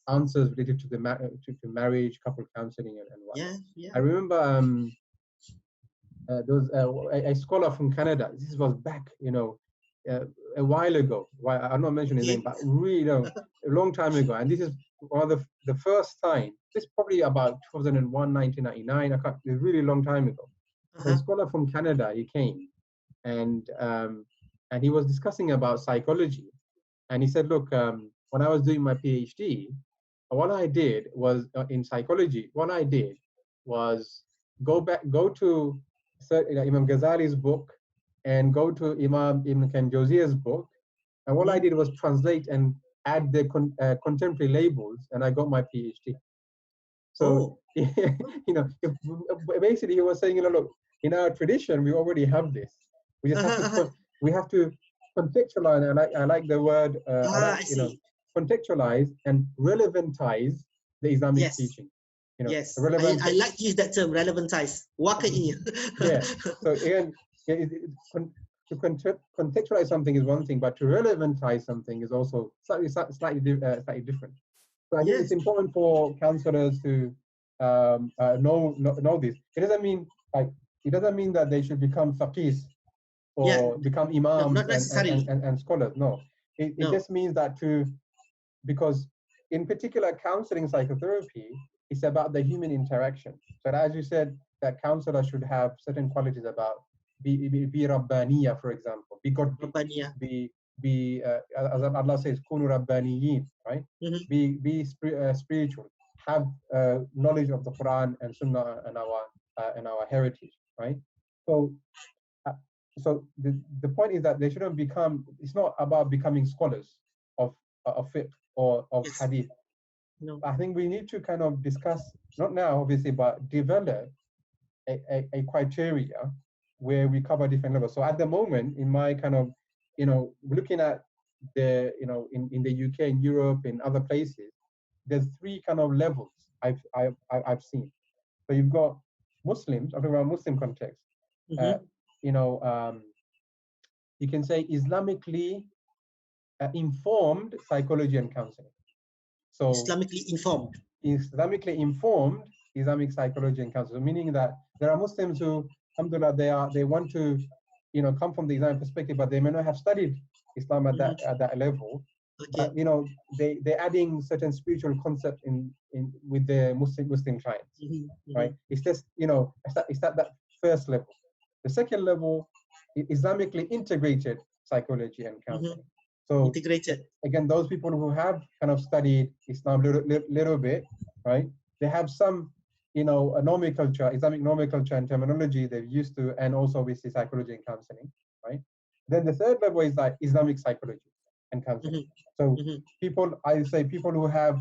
answers related to to marriage, couple counseling, and whatnot. I remember there was a scholar from Canada. This was back, a while ago. I'm not mentioning his name, but really a long time ago. And this is one of the first time. This is probably about 2001, 1999. It's a really long time ago. A scholar from Canada, he came, and he was discussing about psychology. And he said, look, when I was doing my PhD, what I did was in psychology. What I did was go to Imam Ghazali's book and go to Imam Ibn Jawziyah's book. And what I did was translate and add the contemporary labels, and I got my PhD. So, basically he was saying, look, in our tradition, we already have this. We just have to we have to contextualize. And I like the word. Contextualize and relevantize the Islamic teaching. Yes, I like to use that term, relevantize. Yeah. So again, to contextualize something is one thing, but to relevantize something is also slightly different. So I think it's important for counselors to know this. It doesn't mean that they should become faqihs or become imams and scholars. No, it just means that because in particular counseling psychotherapy is about the human interaction. So as you said, that counselor should have certain qualities about be rabbaniya, for example, as Allah says, kunu rabbaniyin, right? Be spiritual, have knowledge of the Quran and Sunnah and our heritage, right? So the point is that they shouldn't become. It's not about becoming scholars of fiqh or of hadith. No. I think we need to kind of discuss, not now obviously, but develop a criteria where we cover different levels. So at the moment, in my kind of, looking at the, in the UK, in Europe, in other places, there's 3 kind of levels I've seen. So you've got Muslims, I'm talking about Muslim context. You can say Islamically informed psychology and counseling. So Islamically informed Islamic psychology and counseling, meaning that there are Muslims who, alhamdulillah, they want to, come from the Islamic perspective, but they may not have studied Islam at that level. Okay. But they're adding certain spiritual concepts in with their Muslim clients, right? It's just it's that first level. The second level is Islamically integrated psychology and counseling. So integrated. Again, those people who have kind of studied Islam little bit, right? They have some, a nomenclature, Islamic nomenclature and terminology they're used to, and also obviously psychology and counseling, right? Then the third level is like Islamic psychology and counseling. So I say people who have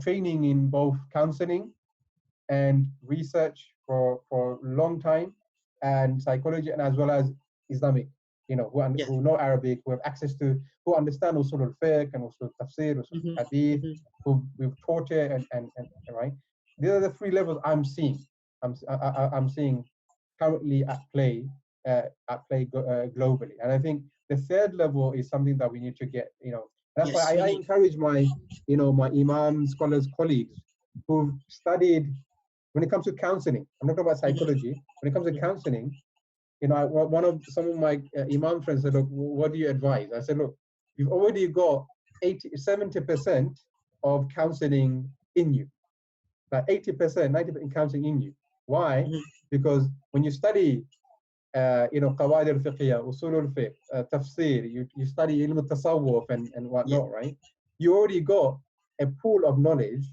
training in both counseling and research for a long time, and psychology, and as well as Islamic, who know Arabic, who have access to, who understand usul al-fiqh and usul tafsir, usul hadith, who we've taught it, and right. These are the 3 levels I'm seeing. I'm seeing currently at play globally, and I think the third level is something that we need to get. That's why I encourage my my imam scholars colleagues who've studied. When it comes to counseling, I'm not talking about psychology. When it comes to counseling, some of my imam friends said, look, what do you advise? I said, look, you've already got 70% of counseling in you. Like 80%, 90% in counseling in you. Why? Because when you study, qawaid al-fiqhiyya, usul al-fiqh, tafsir, you study ilm al-tasawwuf and whatnot, right? You already got a pool of knowledge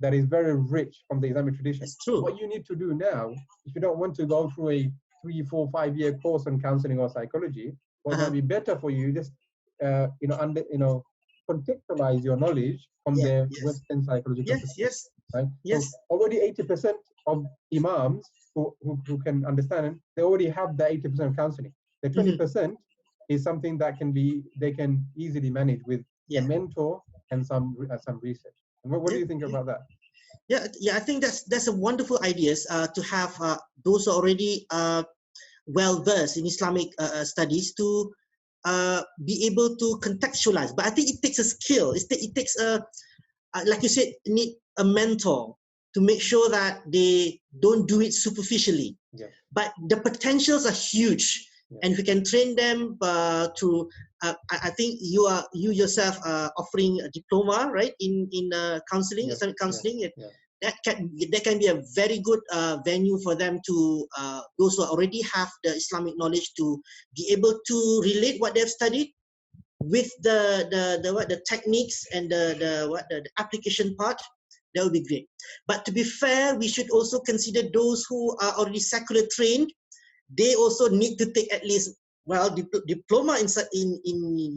that is very rich from the Islamic tradition. It's true. What you need to do now, if you don't want to go through a 3, 4, 5 year course on counseling or psychology, what might be better for you, just contextualize your knowledge from the Western psychological perspective. Right? Yes. So already 80% of imams who can understand, they already have the 80% of counseling. The 20% is something that they can easily manage with a mentor and some research. And what do you think about that? Yeah, I think that's a wonderful idea to have those who are already well versed in Islamic studies to be able to contextualize. But I think it takes a skill. It takes like you said, need a mentor to make sure that they don't do it superficially. But the potentials are huge. And if we can train them to, I think you yourself offering a diploma, right, in counseling, Islamic counseling. That can be a very good venue for them to those who already have the Islamic knowledge to be able to relate what they've studied with the techniques and the application part. That would be great. But to be fair, we should also consider those who are already secular trained. They also need to take at least diploma in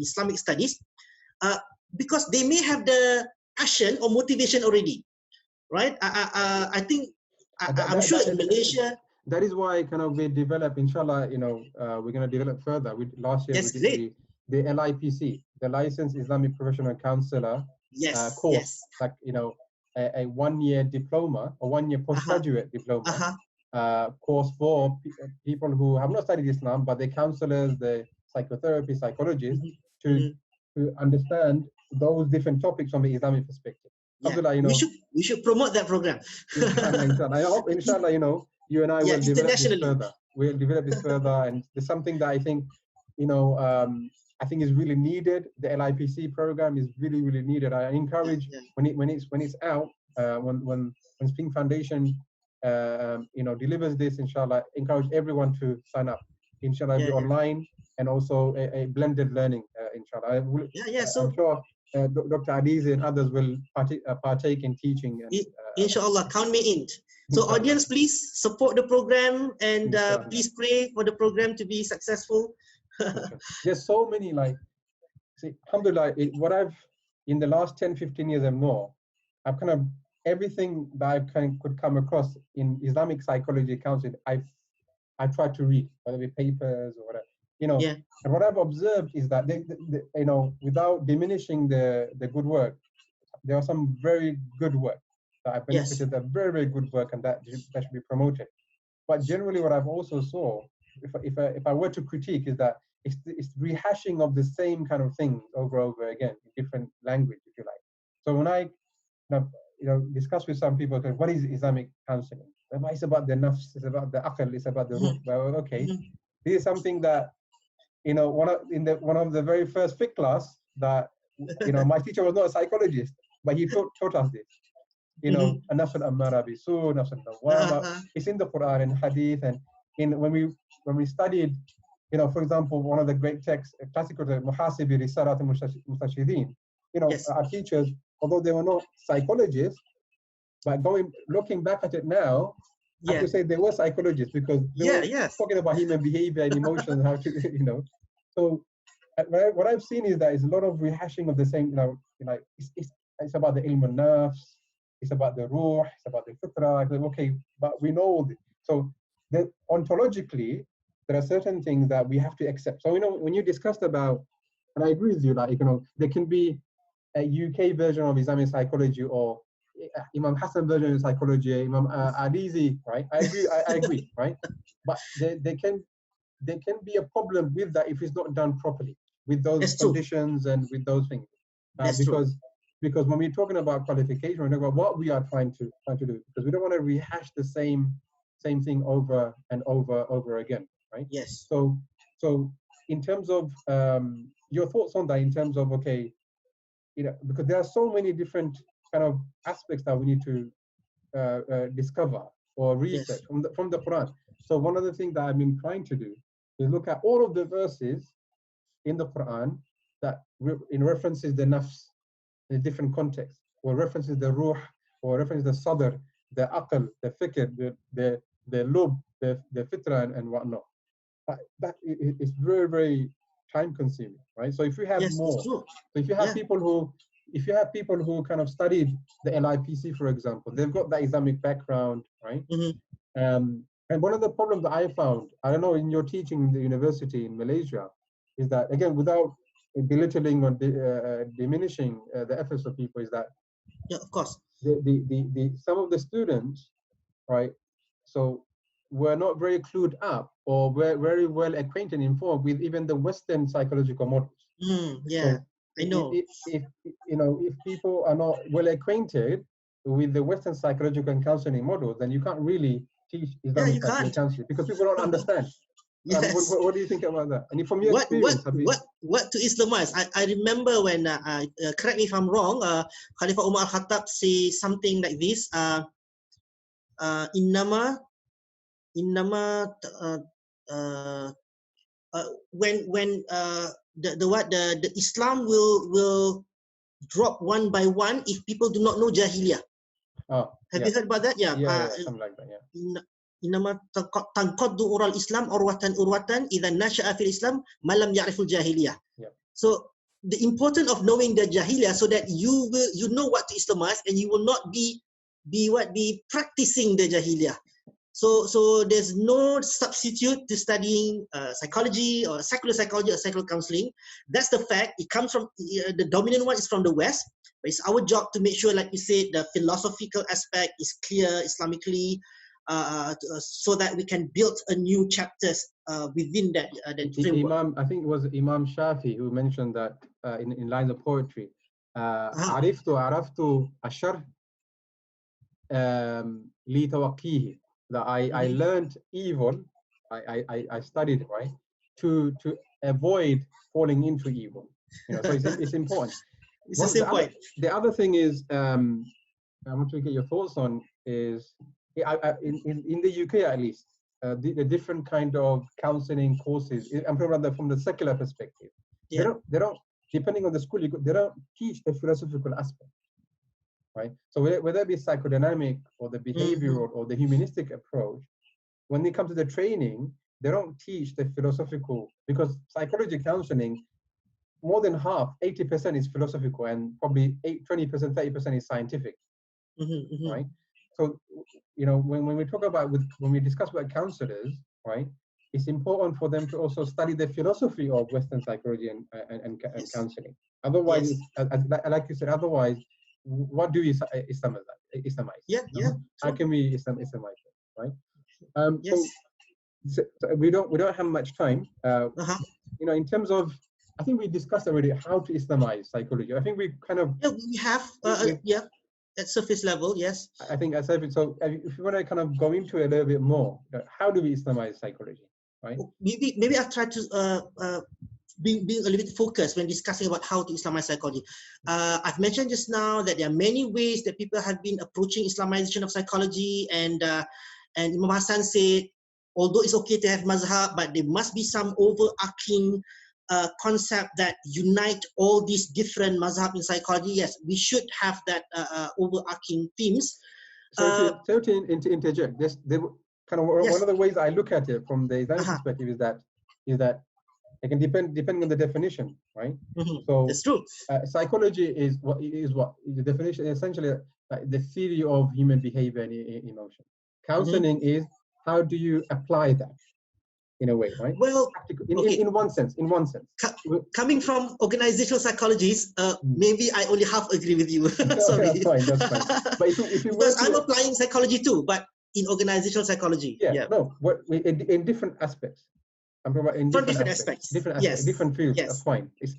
Islamic studies, because they may have the passion or motivation already. right? I think I'm sure in Malaysia. That is why kind of we develop, inshallah, we're going to develop further. Last year we did the LIPC, the Licensed Islamic Professional Counselor course, like a 1-year diploma or 1-year postgraduate diploma course for people who have not studied Islam, but they're counselors, the psychotherapy, psychologists, to understand those different topics from the Islamic perspective. Yeah. Abdullah, we should promote that program. Inshallah. I hope, inshallah, you and I will develop this further. We'll develop this further, and it's something that I think, I think is really needed. The LIPC program is really, really needed. I encourage when it's out, when Spring Foundation, delivers this, inshallah, encourage everyone to sign up. Inshallah, it'll be online and also a blended learning. Inshallah, I'm sure Dr. Alizi and others will partake in teaching. And, inshallah, count me in. So audience, please support the program and please pray for the program to be successful. There's so many, alhamdulillah, in the last 10-15 years and more, I've kind of, everything that I could come across in Islamic psychology counseling, I tried to read, whether it be papers or whatever. And what I've observed is that without diminishing the good work, there are some very good work that I benefited. A very, very good work, and that should be promoted. But generally, what I've also saw, if I were to critique, is that it's rehashing of the same kind of things over and over again in different language, if you like. So when I discuss with some people, what is Islamic counseling? It's about the nafs, it's about the aql, it's about the ruh. Well, okay, this is something that one of the very first fiqh class that my teacher was not a psychologist, but he taught us this. Nafs al-ammara bisu, nafs al-lawwama. It's in the Quran and Hadith, and when we studied, for example, one of the great texts, classical Muhasibi Risalat al-Mustashidin. Our teachers, although they were not psychologists, but looking back at it now, I have to say they were psychologists, because they were talking about human behavior and emotions, how to, So what I've seen is that it's a lot of rehashing of the same, it's about the ilm al-nafs, it's about the ruh, it's about the fitra. Okay, but we know, so ontologically, there are certain things that we have to accept. So, when you discussed about, and I agree with you, there can be a UK version of Islamic psychology, or Imam Hasan version of psychology, Imam Alizi, right? I agree, right? But there can be a problem with that if it's not done properly, with those conditions and with those things. Because when we're talking about qualification, we're talking about what we are trying to do, because we don't want to rehash the same thing over and over again, right? Yes. So in terms of your thoughts on that, in terms of, okay, because there are so many different kind of aspects that we need to discover or research from the Quran. So one of the things that I've been trying to do is look at all of the verses in the Quran that in references the nafs in a different context, or references the ruh, or references the sadr, the aql, the fikr, the lub, the fitra, and whatnot. That is very, very time consuming, right? So if we have more, so if you have people who kind of studied the LIPC, for example, they've got that Islamic background, right? And one of the problems that I found, I don't know, in your teaching in the university in Malaysia, is that, again, without belittling or diminishing the efforts of people, is that of course, the some of the students, right, so were not very clued up or were very well acquainted and informed with even the Western psychological models. So I know. If people are not well acquainted with the Western psychological and counseling models, then you can't really teach Islamic psychological counseling, because people don't understand. Yes. What do you think about that? And from your experience, what to Islamize? I remember when correct me if I'm wrong. Khalifah Umar Al-Khattab say something like this. When the Islam will drop one by one if people do not know Jahiliyah. Have you heard about that? Something like that. Innama tanqaddu ural Islam urwatan idza nasha'a fil Islam ma lam ya'riful Jahiliyah. So the importance of knowing the Jahiliyah, so that you know what to Islamize, and you will not be be practicing the jahiliyah. So there's no substitute to studying psychology or secular psychology or secular counseling. That's the fact. It comes from the dominant one is from the West, but it's our job to make sure, like you said, the philosophical aspect is clear Islamically, so that we can build a new chapters within that framework. I think it was Imam Shafi who mentioned that in lines of poetry. عرفت الشر لتوقيه, that I learned evil, I studied, right, to avoid falling into evil. You know, so it's important. The other thing is, I want to get your thoughts on is, in the UK at least, the different kind of counseling courses. I'm talking about from the secular perspective. Yeah. They don't, depending on the school, they don't teach the philosophical aspect. Right, so whether it be psychodynamic or the behavioral or the humanistic approach, when they come to the training, they don't teach the philosophical, because psychology counseling, more than half, 80% is philosophical, and probably 20%, 30% is scientific. Right, so you know, when we talk about when we discuss with counselors, right, it's important for them to also study the philosophy of Western psychology and counseling. Otherwise, like you said, otherwise, what do we Islamize? How can we Islamize it, right? So we don't have much time. You know, in terms of, I think we discussed already how to Islamize psychology. I think we kind of we have at surface level, yes. I think at surface. So if you want to kind of go into it a little bit more, how do we Islamize psychology, right? Maybe I'll try to being a little bit focused when discussing about how to Islamize psychology. I've mentioned just now that there are many ways that people have been approaching Islamization of psychology, and Imam Hasan said, although it's okay to have mazhab, but there must be some overarching concept that unite all these different mazhab in psychology. Yes, we should have that overarching themes. So to interject, kind of one of the ways I look at it from the Islamic perspective is that it can depending on the definition, right? So that's true. Psychology is what the definition is essentially the theory of human behavior and emotion. Counseling is how do you apply that in a way, right? Well, in one sense. Coming from organizational psychologists, maybe I only half agree with you. Sorry. That's fine. But if you because I'm applying psychology too, but in organizational psychology. No, in different aspects. I'm talking about in different aspects. Different fields. Yes. That's fine. It's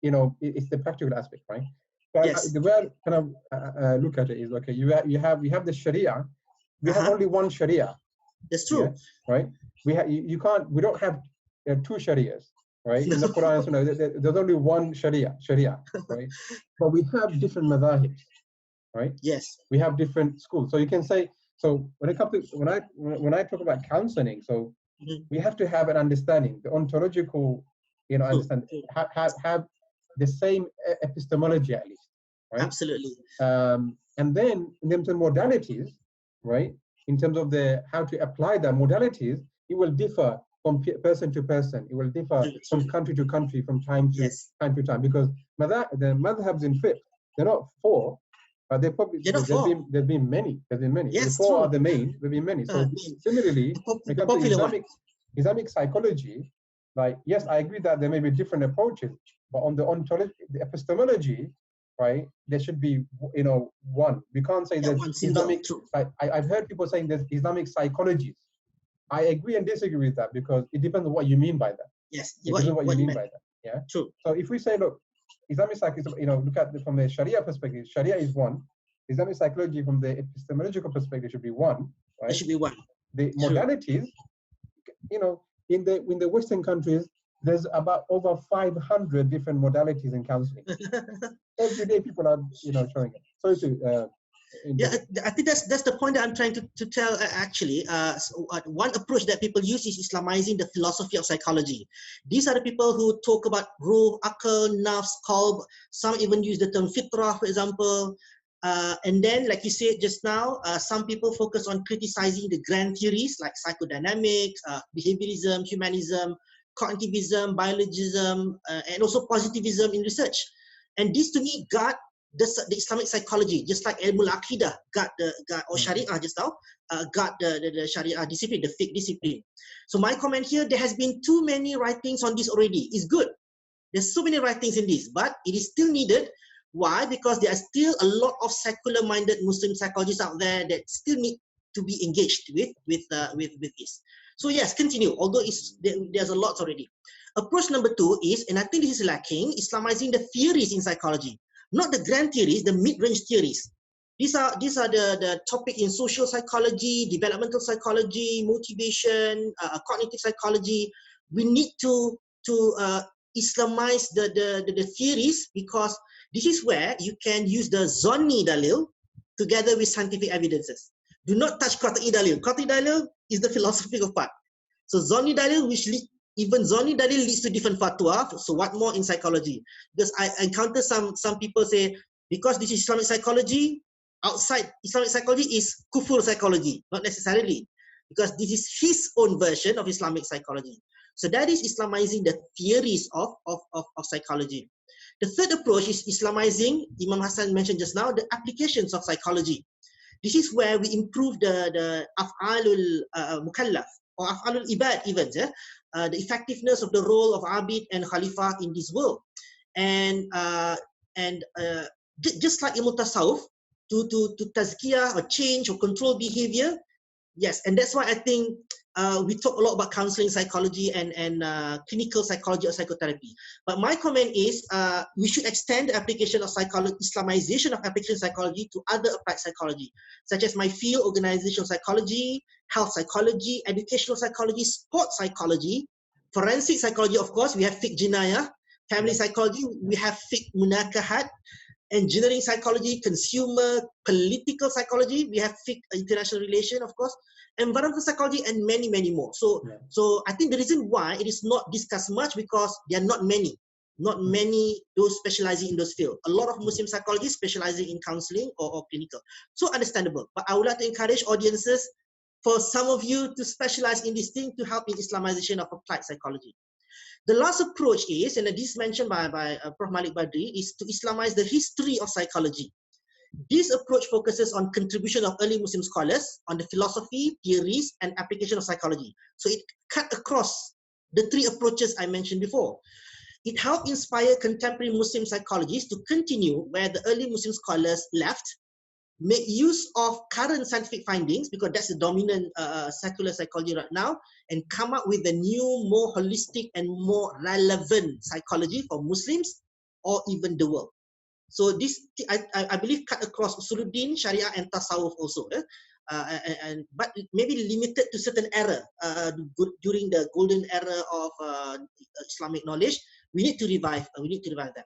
you know, it's the practical aspect, right? But the way I kind of look at it is, okay, you have the Sharia. We have only one Sharia. That's true. Right? We don't have two Sharias, right? In the Quran and Sunnah, there's only one Sharia, right? But we have different madhahibs, right? Yes. We have different schools. So you can say, so when it comes to when I talk about counseling, so we have to have an understanding, the ontological, you know, understand, have the same epistemology at least, right? Absolutely. And then in terms of modalities, right? In terms of how to apply the modalities, it will differ from person to person. It will differ from country to country, from time to time, because the madhabs in fiqh, they're not four, but they probably there's been many. Yes, the four are the main. There've been many. So similarly, when it comes to Islamic psychology, like, yes, I agree that there may be different approaches, but on the ontology, the epistemology, right, there should be, you know, one. We can't say there's Islamic. Like, I've heard people saying there's Islamic psychologies. I agree and disagree with that, because it depends on what you mean by that. Yes, it depends on what you mean by that. Yeah. True. So if we say, look, Islamic psychology, you know, look at it from the Sharia perspective. Sharia is one. Islamic psychology from the epistemological perspective should be one. Right? It should be one. The modalities, you know, in the Western countries, there's about over 500 different modalities in counseling. Every day people are, you know, showing it. Sorry to I think that's the point that I'm trying to tell, actually. One approach that people use is Islamizing the philosophy of psychology. These are the people who talk about ruh, akal, nafs, qalb. Some even use the term fitrah, for example. And then, like you said just now, some people focus on criticizing the grand theories like psychodynamics, behaviorism, humanism, cognitivism, biologism, and also positivism in research. And this, to me, guard the Islamic psychology, just like Ilmul Aqidah got or Sharia just now, got the Sharia discipline, the fiqh discipline. So my comment here, there has been too many writings on this already. It's good. There's so many writings in this, but it is still needed. Why? Because there are still a lot of secular-minded Muslim psychologists out there that still need to be engaged with this. So yes, continue. Although there's a lot already. Approach number 2 is, and I think this is lacking, Islamizing the theories in psychology, not the grand theories, the mid-range theories. These are the topic in social psychology, developmental psychology, motivation, cognitive psychology. We need to Islamize the theories, because this is where you can use the Zonni Dalil together with scientific evidences. Do not touch Qat'i Dalil. Qat'i Dalil is the philosophical part. So Zonni Dalil, even Zonni Dalil leads to different fatwa. So what more in psychology? Because I encounter some people say, because this is Islamic psychology, outside Islamic psychology is kufur psychology. Not necessarily, because this is his own version of Islamic psychology. So that is Islamizing the theories of psychology. The third approach is Islamizing, Imam Hasan mentioned just now, the applications of psychology. This is where we improve the af'alul mukallaf, or af'alul ibad even, the effectiveness of the role of abid and khalifah in this world. And just like ilmu tasawuf, to tazkiyah or change or control behavior. Yes, and that's why I think we talk a lot about counseling psychology and clinical psychology or psychotherapy. But my comment is we should extend the application of psychology, Islamization of application psychology to other applied psychology, such as my field, organizational psychology, health psychology, educational psychology, sports psychology, forensic psychology, of course, we have fiqh jinayah, family psychology, we have fiqh munakahat, engineering psychology, consumer, political psychology, we have international relation, of course, environmental psychology, and many, many more. So I think the reason why it is not discussed much, because there are not many those specializing in those fields. A lot of Muslim psychologists specializing in counseling or clinical. So understandable. But I would like to encourage audiences, for some of you to specialize in this thing to help in Islamization of applied psychology. The last approach is, and this is mentioned by Prof. Malik Badri, is to Islamize the history of psychology. This approach focuses on contribution of early Muslim scholars on the philosophy, theories, and application of psychology. So it cut across the 3 approaches I mentioned before. It helped inspire contemporary Muslim psychologists to continue where the early Muslim scholars left, make use of current scientific findings, because that's the dominant secular psychology right now, and come up with a new, more holistic and more relevant psychology for Muslims or even the world. So this, I believe, cut across Usuluddin, Sharia, and Tasawwuf also. But maybe limited to certain era during the golden era of Islamic knowledge. We need to revive that.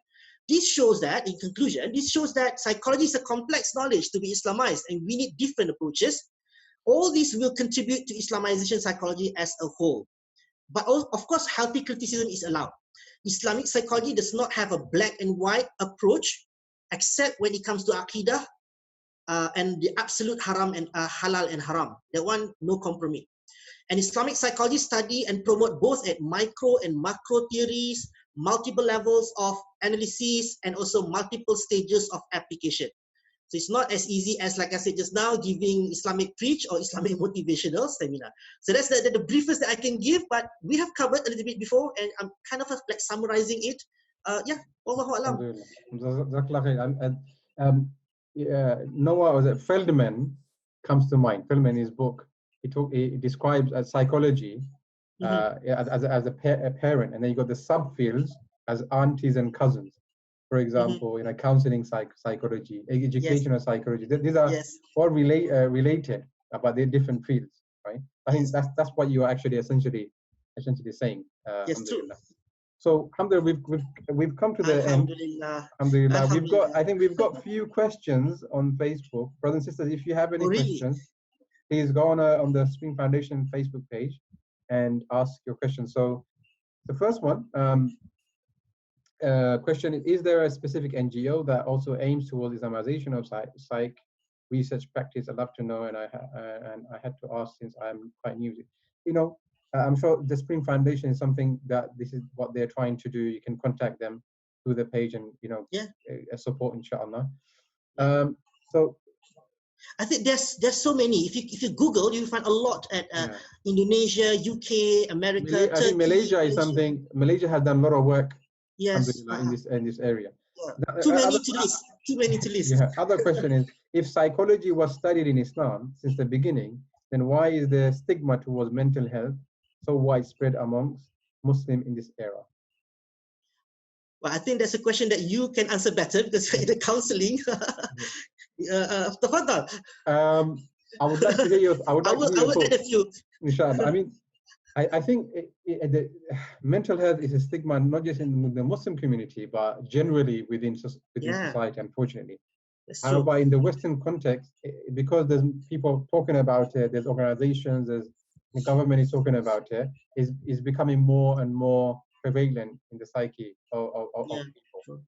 This shows that, in conclusion, this shows that psychology is a complex knowledge to be Islamized, and we need different approaches. All these will contribute to Islamization psychology as a whole. But of course, healthy criticism is allowed. Islamic psychology does not have a black and white approach, except when it comes to Aqidah and the absolute haram and halal and haram. That one, no compromise. And Islamic psychology study and promote both at micro and macro theories, multiple levels of analysis, and also multiple stages of application. So it's not as easy as, like I said just now, giving Islamic preach or Islamic motivational seminar. So that's the briefest that I can give, but we have covered a little bit before, and I'm kind of like summarizing it. Wallahu alam. Noah, was it Feldman comes to mind. Feldman, his book, he describes as psychology as a parent, and then you got the subfields as aunties and cousins. For example, counseling psychology, educational psychology. These are all related, but they're different fields, right? I think that's what you are actually essentially saying. Yes, true. So, alhamdulillah, we've come to the end. Alhamdulillah. I think we've got few questions on Facebook, brothers and sisters. If you have any questions, please go on the Spring Foundation Facebook page and ask your questions. So, the first one. Question is there a specific NGO that also aims towards Islamization of psych research practice? I'd love to know, and I had to ask since I'm quite new. I'm sure the Spring Foundation is something that this is what they're trying to do. You can contact them through the page and support, inshallah. So I think there's so many. If you Google, you find a lot at Indonesia, UK, America, I think Turkey, Malaysia is something. Malaysia has done a lot of work. Yes, in this area. Too many to list. Too many to list. Yeah. Other question is, if psychology was studied in Islam since the beginning, then why is the stigma towards mental health so widespread amongst Muslims in this era? Well, I think that's a question that you can answer better because you're in the counselling. Tafadhal. I would like to hear your. I would add a few. Inshallah. I mean, I think the mental health is a stigma not just in the Muslim community, but generally within society, unfortunately. However, in the Western context, because there's people talking about it, there's organizations, there's the government is talking about it, is becoming more and more prevalent in the psyche of people.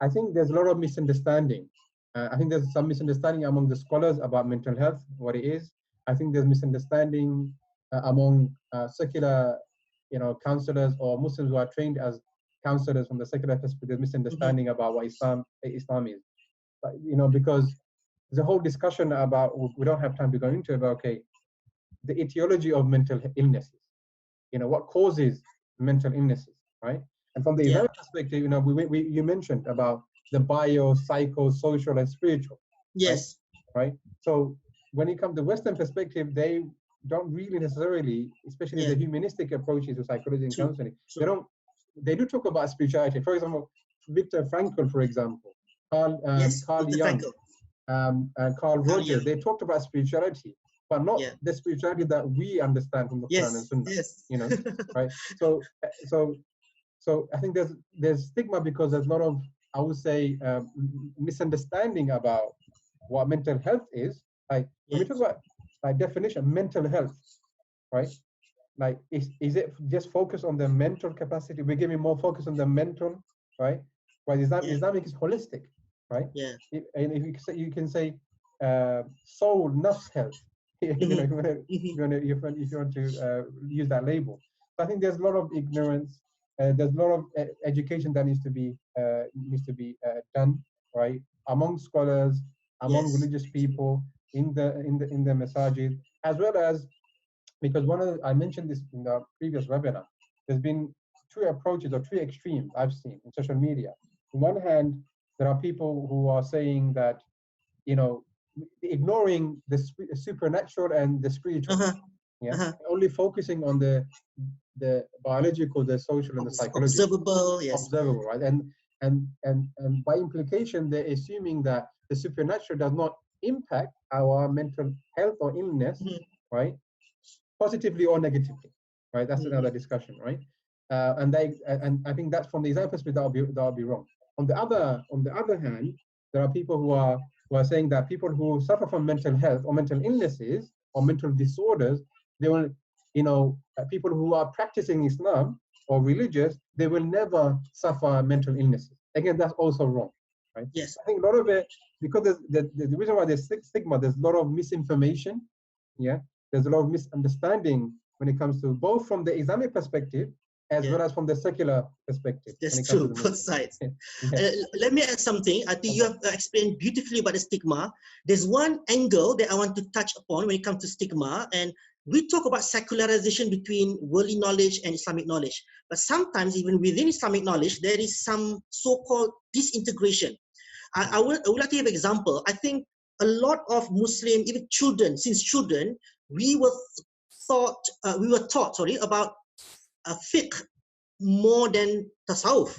I think there's a lot of misunderstanding. I think there's some misunderstanding among the scholars about mental health, what it is. I think there's misunderstanding among secular, counselors or Muslims who are trained as counselors from the secular perspective, misunderstanding about what Islam is. But, because there's a whole discussion about, we don't have time to go into it, but okay, the etiology of mental illnesses, what causes mental illnesses, right? And from the Islamic perspective, you mentioned about the bio, psycho, social, and spiritual. Yes. Right? So when it comes to Western perspective, they don't really necessarily, especially the humanistic approaches to psychology and counseling, they do talk about spirituality. For example, Viktor Frankl, for example, Carl Jung, and Carl Rogers, they talked about spirituality, but not the spirituality that we understand from the Quran and Sunnah. Right? So I think there's stigma because there's a lot of, I would say, misunderstanding about what mental health is. Like when we talk about definition, mental health, right? Like is it just focused on the mental capacity? We're giving more focus on the mental, right? While Islamic is holistic, right? And if you can say soul, nafs health, if you want to use that label. So I think there's a lot of ignorance. There's a lot of education that needs to be done, right, among scholars, among religious people, in the masajid, as well as, because I mentioned this in the previous webinar, there's been two approaches or two extremes I've seen in social media. On one hand, there are people who are saying that, ignoring the supernatural and the spiritual, only focusing on the biological, the social, and the psychological. Observable, right? And by implication, they're assuming that the supernatural does not impact our mental health or illness, right? Positively or negatively, right? That's another discussion, right? And I think that's from the Islamic perspective, that'll be wrong. On the other hand, there are people who are saying that people who suffer from mental health or mental illnesses or mental disorders, they will, people who are practicing Islam or religious, they will never suffer mental illnesses. Again, that's also wrong, right? Yes. I think a lot of it, because the reason why there's stigma, there's a lot of misinformation, there's a lot of misunderstanding when it comes to both from the Islamic perspective as well as from the secular perspective. That's true, both sides. Let me add something. I think you have explained beautifully about the stigma. There's one angle that I want to touch upon when it comes to stigma, and we talk about secularization between worldly knowledge and Islamic knowledge. But sometimes even within Islamic knowledge, there is some so-called disintegration. I would like to give an example. I think a lot of Muslim, even children, since children, we were taught about fiqh more than tasawwuf.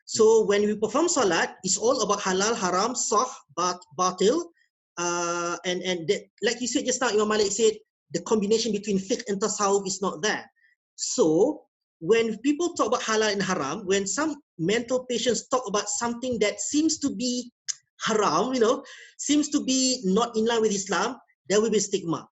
So when we perform salat, it's all about halal, haram, sah, batil, and that, like you said just now, Imam Malik said, the combination between fiqh and tasawwuf is not there. So when people talk about halal and haram, when some mental patients talk about something that seems to be haram, seems to be not in line with Islam, there will be stigma.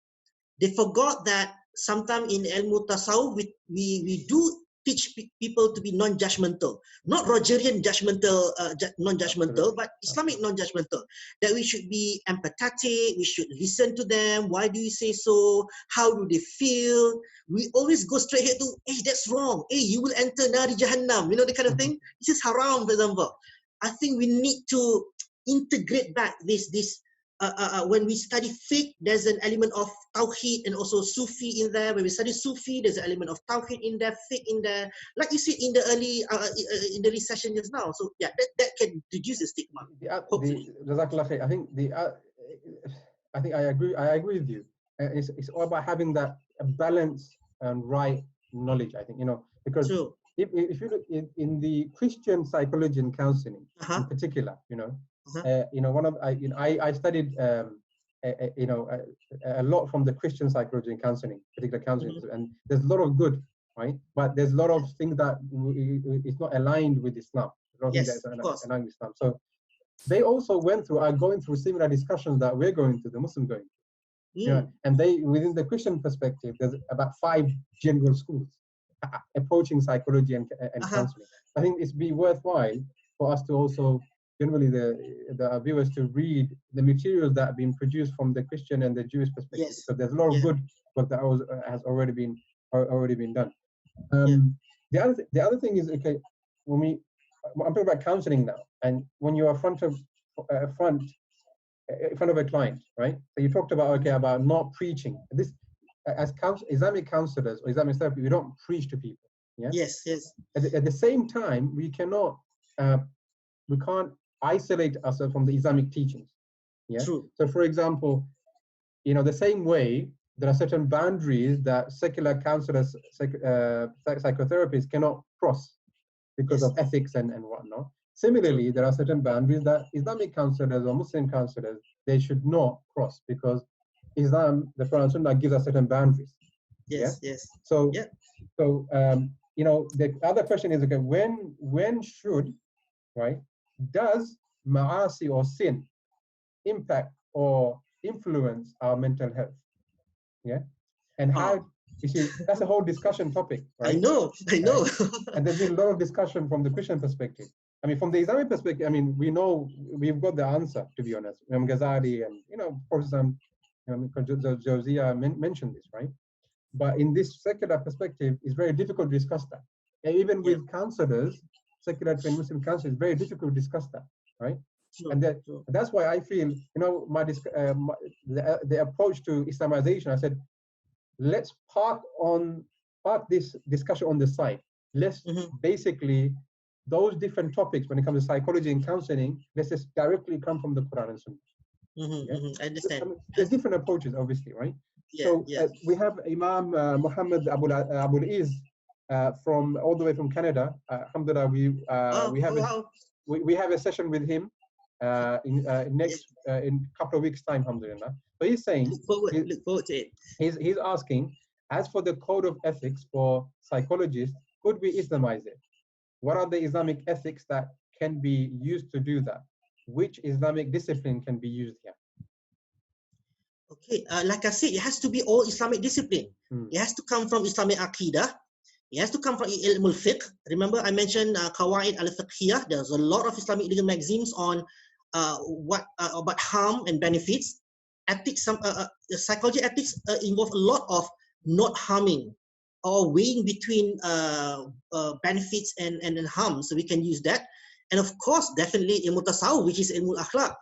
They forgot that sometimes in ilmu tasawwuf, we do teach people to be non-judgmental, not Rogerian judgmental, non-judgmental, but Islamic non-judgmental. That we should be empathetic, we should listen to them. Why do you say so? How do they feel? We always go straight here to, hey, that's wrong. Hey, you will enter Nari Jahannam. You know, the kind of thing. This is haram, for example. I think we need to integrate back this when we study fiqh, there's an element of tawheed and also Sufi in there. When we study Sufi, there's an element of tawheed in there, fiqh in there. Like you said in the early session just now. So yeah, that can reduce the stigma. I think I agree with you. It's all about having that balance and right knowledge. I think, you know, because if you look in the Christian psychology and counseling in particular, you know. You know, I studied you know, a lot from the Christian psychology and counseling, particular counseling, and there's a lot of good, right? But there's a lot of things that it's not aligned with Islam. Yes, of course. Aligned with Islam. So they also are going through similar discussions that we're going through, the Muslim going through. You know, and they, within the Christian perspective, there's about 5 general schools approaching psychology and counseling. I think it's be worthwhile for us to also generally the viewers to read the materials that have been produced from the Christian and the Jewish perspective. Yes. So there's a lot of good work that has already been done. The other thing is, okay, I'm talking about counseling now, and when you are in front of a client, right? So you talked about about not preaching. This as Islamic counselors or Islamic therapy, we don't preach to people. Yeah. Yes. Yes. At the same time, we can't isolate ourselves from the Islamic teachings. Yeah. True. So, for example, you know, the same way there are certain boundaries that secular counselors, psychotherapists cannot cross because of ethics and whatnot. Similarly, there are certain boundaries that Islamic counselors or Muslim counselors, they should not cross, because Islam, the Quran and Sunnah, gives us certain boundaries. Yes. Yeah? Yes. So, you know, the other question is, okay, when should, right? Does ma'asi or sin impact or influence our mental health? Yeah, and how? You see, that's a whole discussion topic, right? I know. And there's been a lot of discussion from the Christian perspective. I mean, from the Islamic perspective, I mean, we know we've got the answer, to be honest. Imam Ghazali and, you know, Professor Jawziya mentioned this, right? But in this secular perspective, it's very difficult to discuss that. And even with counselors, secular trained Muslim counselors, it's very difficult to discuss that, right? Sure, and that's why I feel, you know, the approach to Islamization, I said, let's park this discussion on the side. Let's basically, those different topics when it comes to psychology and counseling, let's just directly come from the Quran and Sunnah. I understand. I mean, there's different approaches, obviously, right? Yeah, so we have Imam Muhammad Aliz from all the way from Canada. Alhamdulillah, we have a session with him in a couple of weeks' time, alhamdulillah. So he's saying, look forward to it. He's asking, as for the code of ethics for psychologists, could we Islamize it? What are the Islamic ethics that can be used to do that? Which Islamic discipline can be used here? Okay, like I said, it has to be all Islamic discipline. It has to come from Islamic Aqidah. It has to come from Ilm al-Fiqh. Remember, I mentioned Qawaid al-Fiqhiyah. There's a lot of Islamic legal maxims on about harm and benefits. Ethics, psychology ethics involve a lot of not harming or weighing between benefits and harm. So we can use that. And of course, definitely Ilm al-Tasawwuf, which is Ilm al-Akhlaq.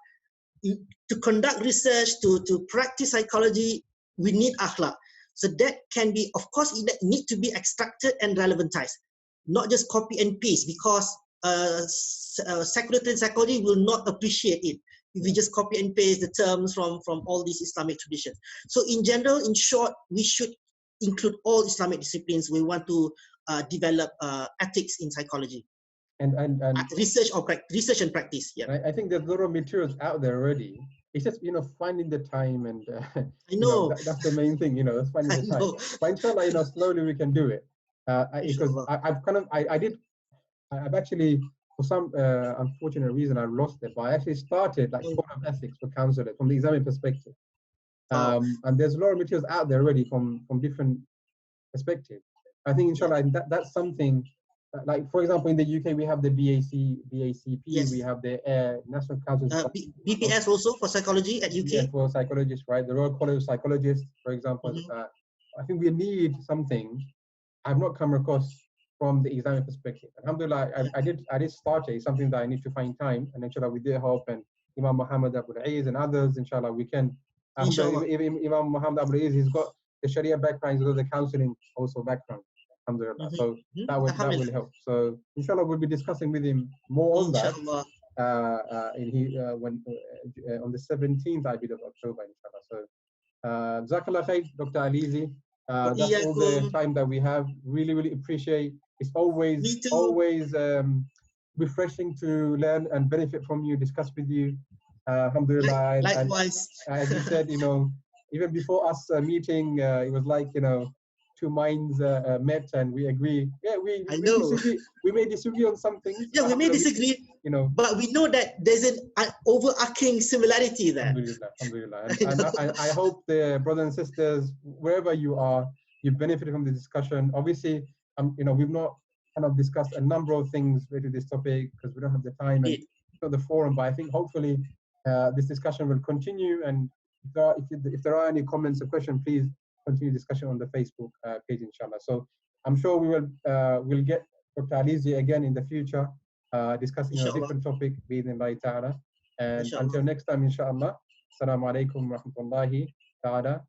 To conduct research, to practice psychology, we need akhlaq. So that can be, of course, it need to be extracted and relevantized, not just copy and paste, because secular psychology will not appreciate it if we just copy and paste the terms from all these Islamic traditions. So in general, in short, we should include all Islamic disciplines. We want to develop ethics in psychology. And research and practice. Yeah, I think there's a lot of materials out there already. It's just, you know, finding the time, and I know, that's the main thing. You know, that's finding the time. But inshallah, you know, slowly we can do it. Because I've actually, for some unfortunate reason, I lost it. But I actually started like code of ethics for counselors from the Islamic perspective. And there's a lot of materials out there already from different perspectives. I think inshallah that's something like, for example, in the UK we have the BACP, we have the National Council BPS also for psychology at UK. For psychologists, right? The Royal College of Psychologists, for example. I think we need something I've not come across from the Islamic perspective. Alhamdulillah, I did start it. It's something that I need to find time, and inshallah with their help and Imam Muhammad Abul Aziz and others, inshallah we can. Imam Muhammad Abul Aziz, he's got the Sharia background, he's got the counseling also background. Alhamdulillah. So that will help. So inshallah we'll be discussing with him more on that. On the 17th, I believe, of October, inshallah. So Jazakallah khair, Dr. Alizi. That's all the time that we have. Really appreciate. It's always refreshing to learn and benefit from you, discuss with you. Alhamdulillah. Likewise. And as you said, even before us meeting, it was like, two minds met and we agree. Yeah, we disagree. We may disagree on some things. Yeah, we may disagree. But we know that there's an overarching similarity there. Alhamdulillah. And I hope the brothers and sisters, wherever you are, you benefited from the discussion. Obviously, we've not kind of discussed a number of things related to this topic because we don't have the time and not the forum. But I think hopefully this discussion will continue. And if there are any comments or questions, please continue discussion on the Facebook page, inshallah. So I'm sure we will get Dr. Alizi again in the future, discussing a different topic, bi'idhnillahi ta'ala. And until next time, inshallah, assalamu alaikum wa rahmatullahi ta'ala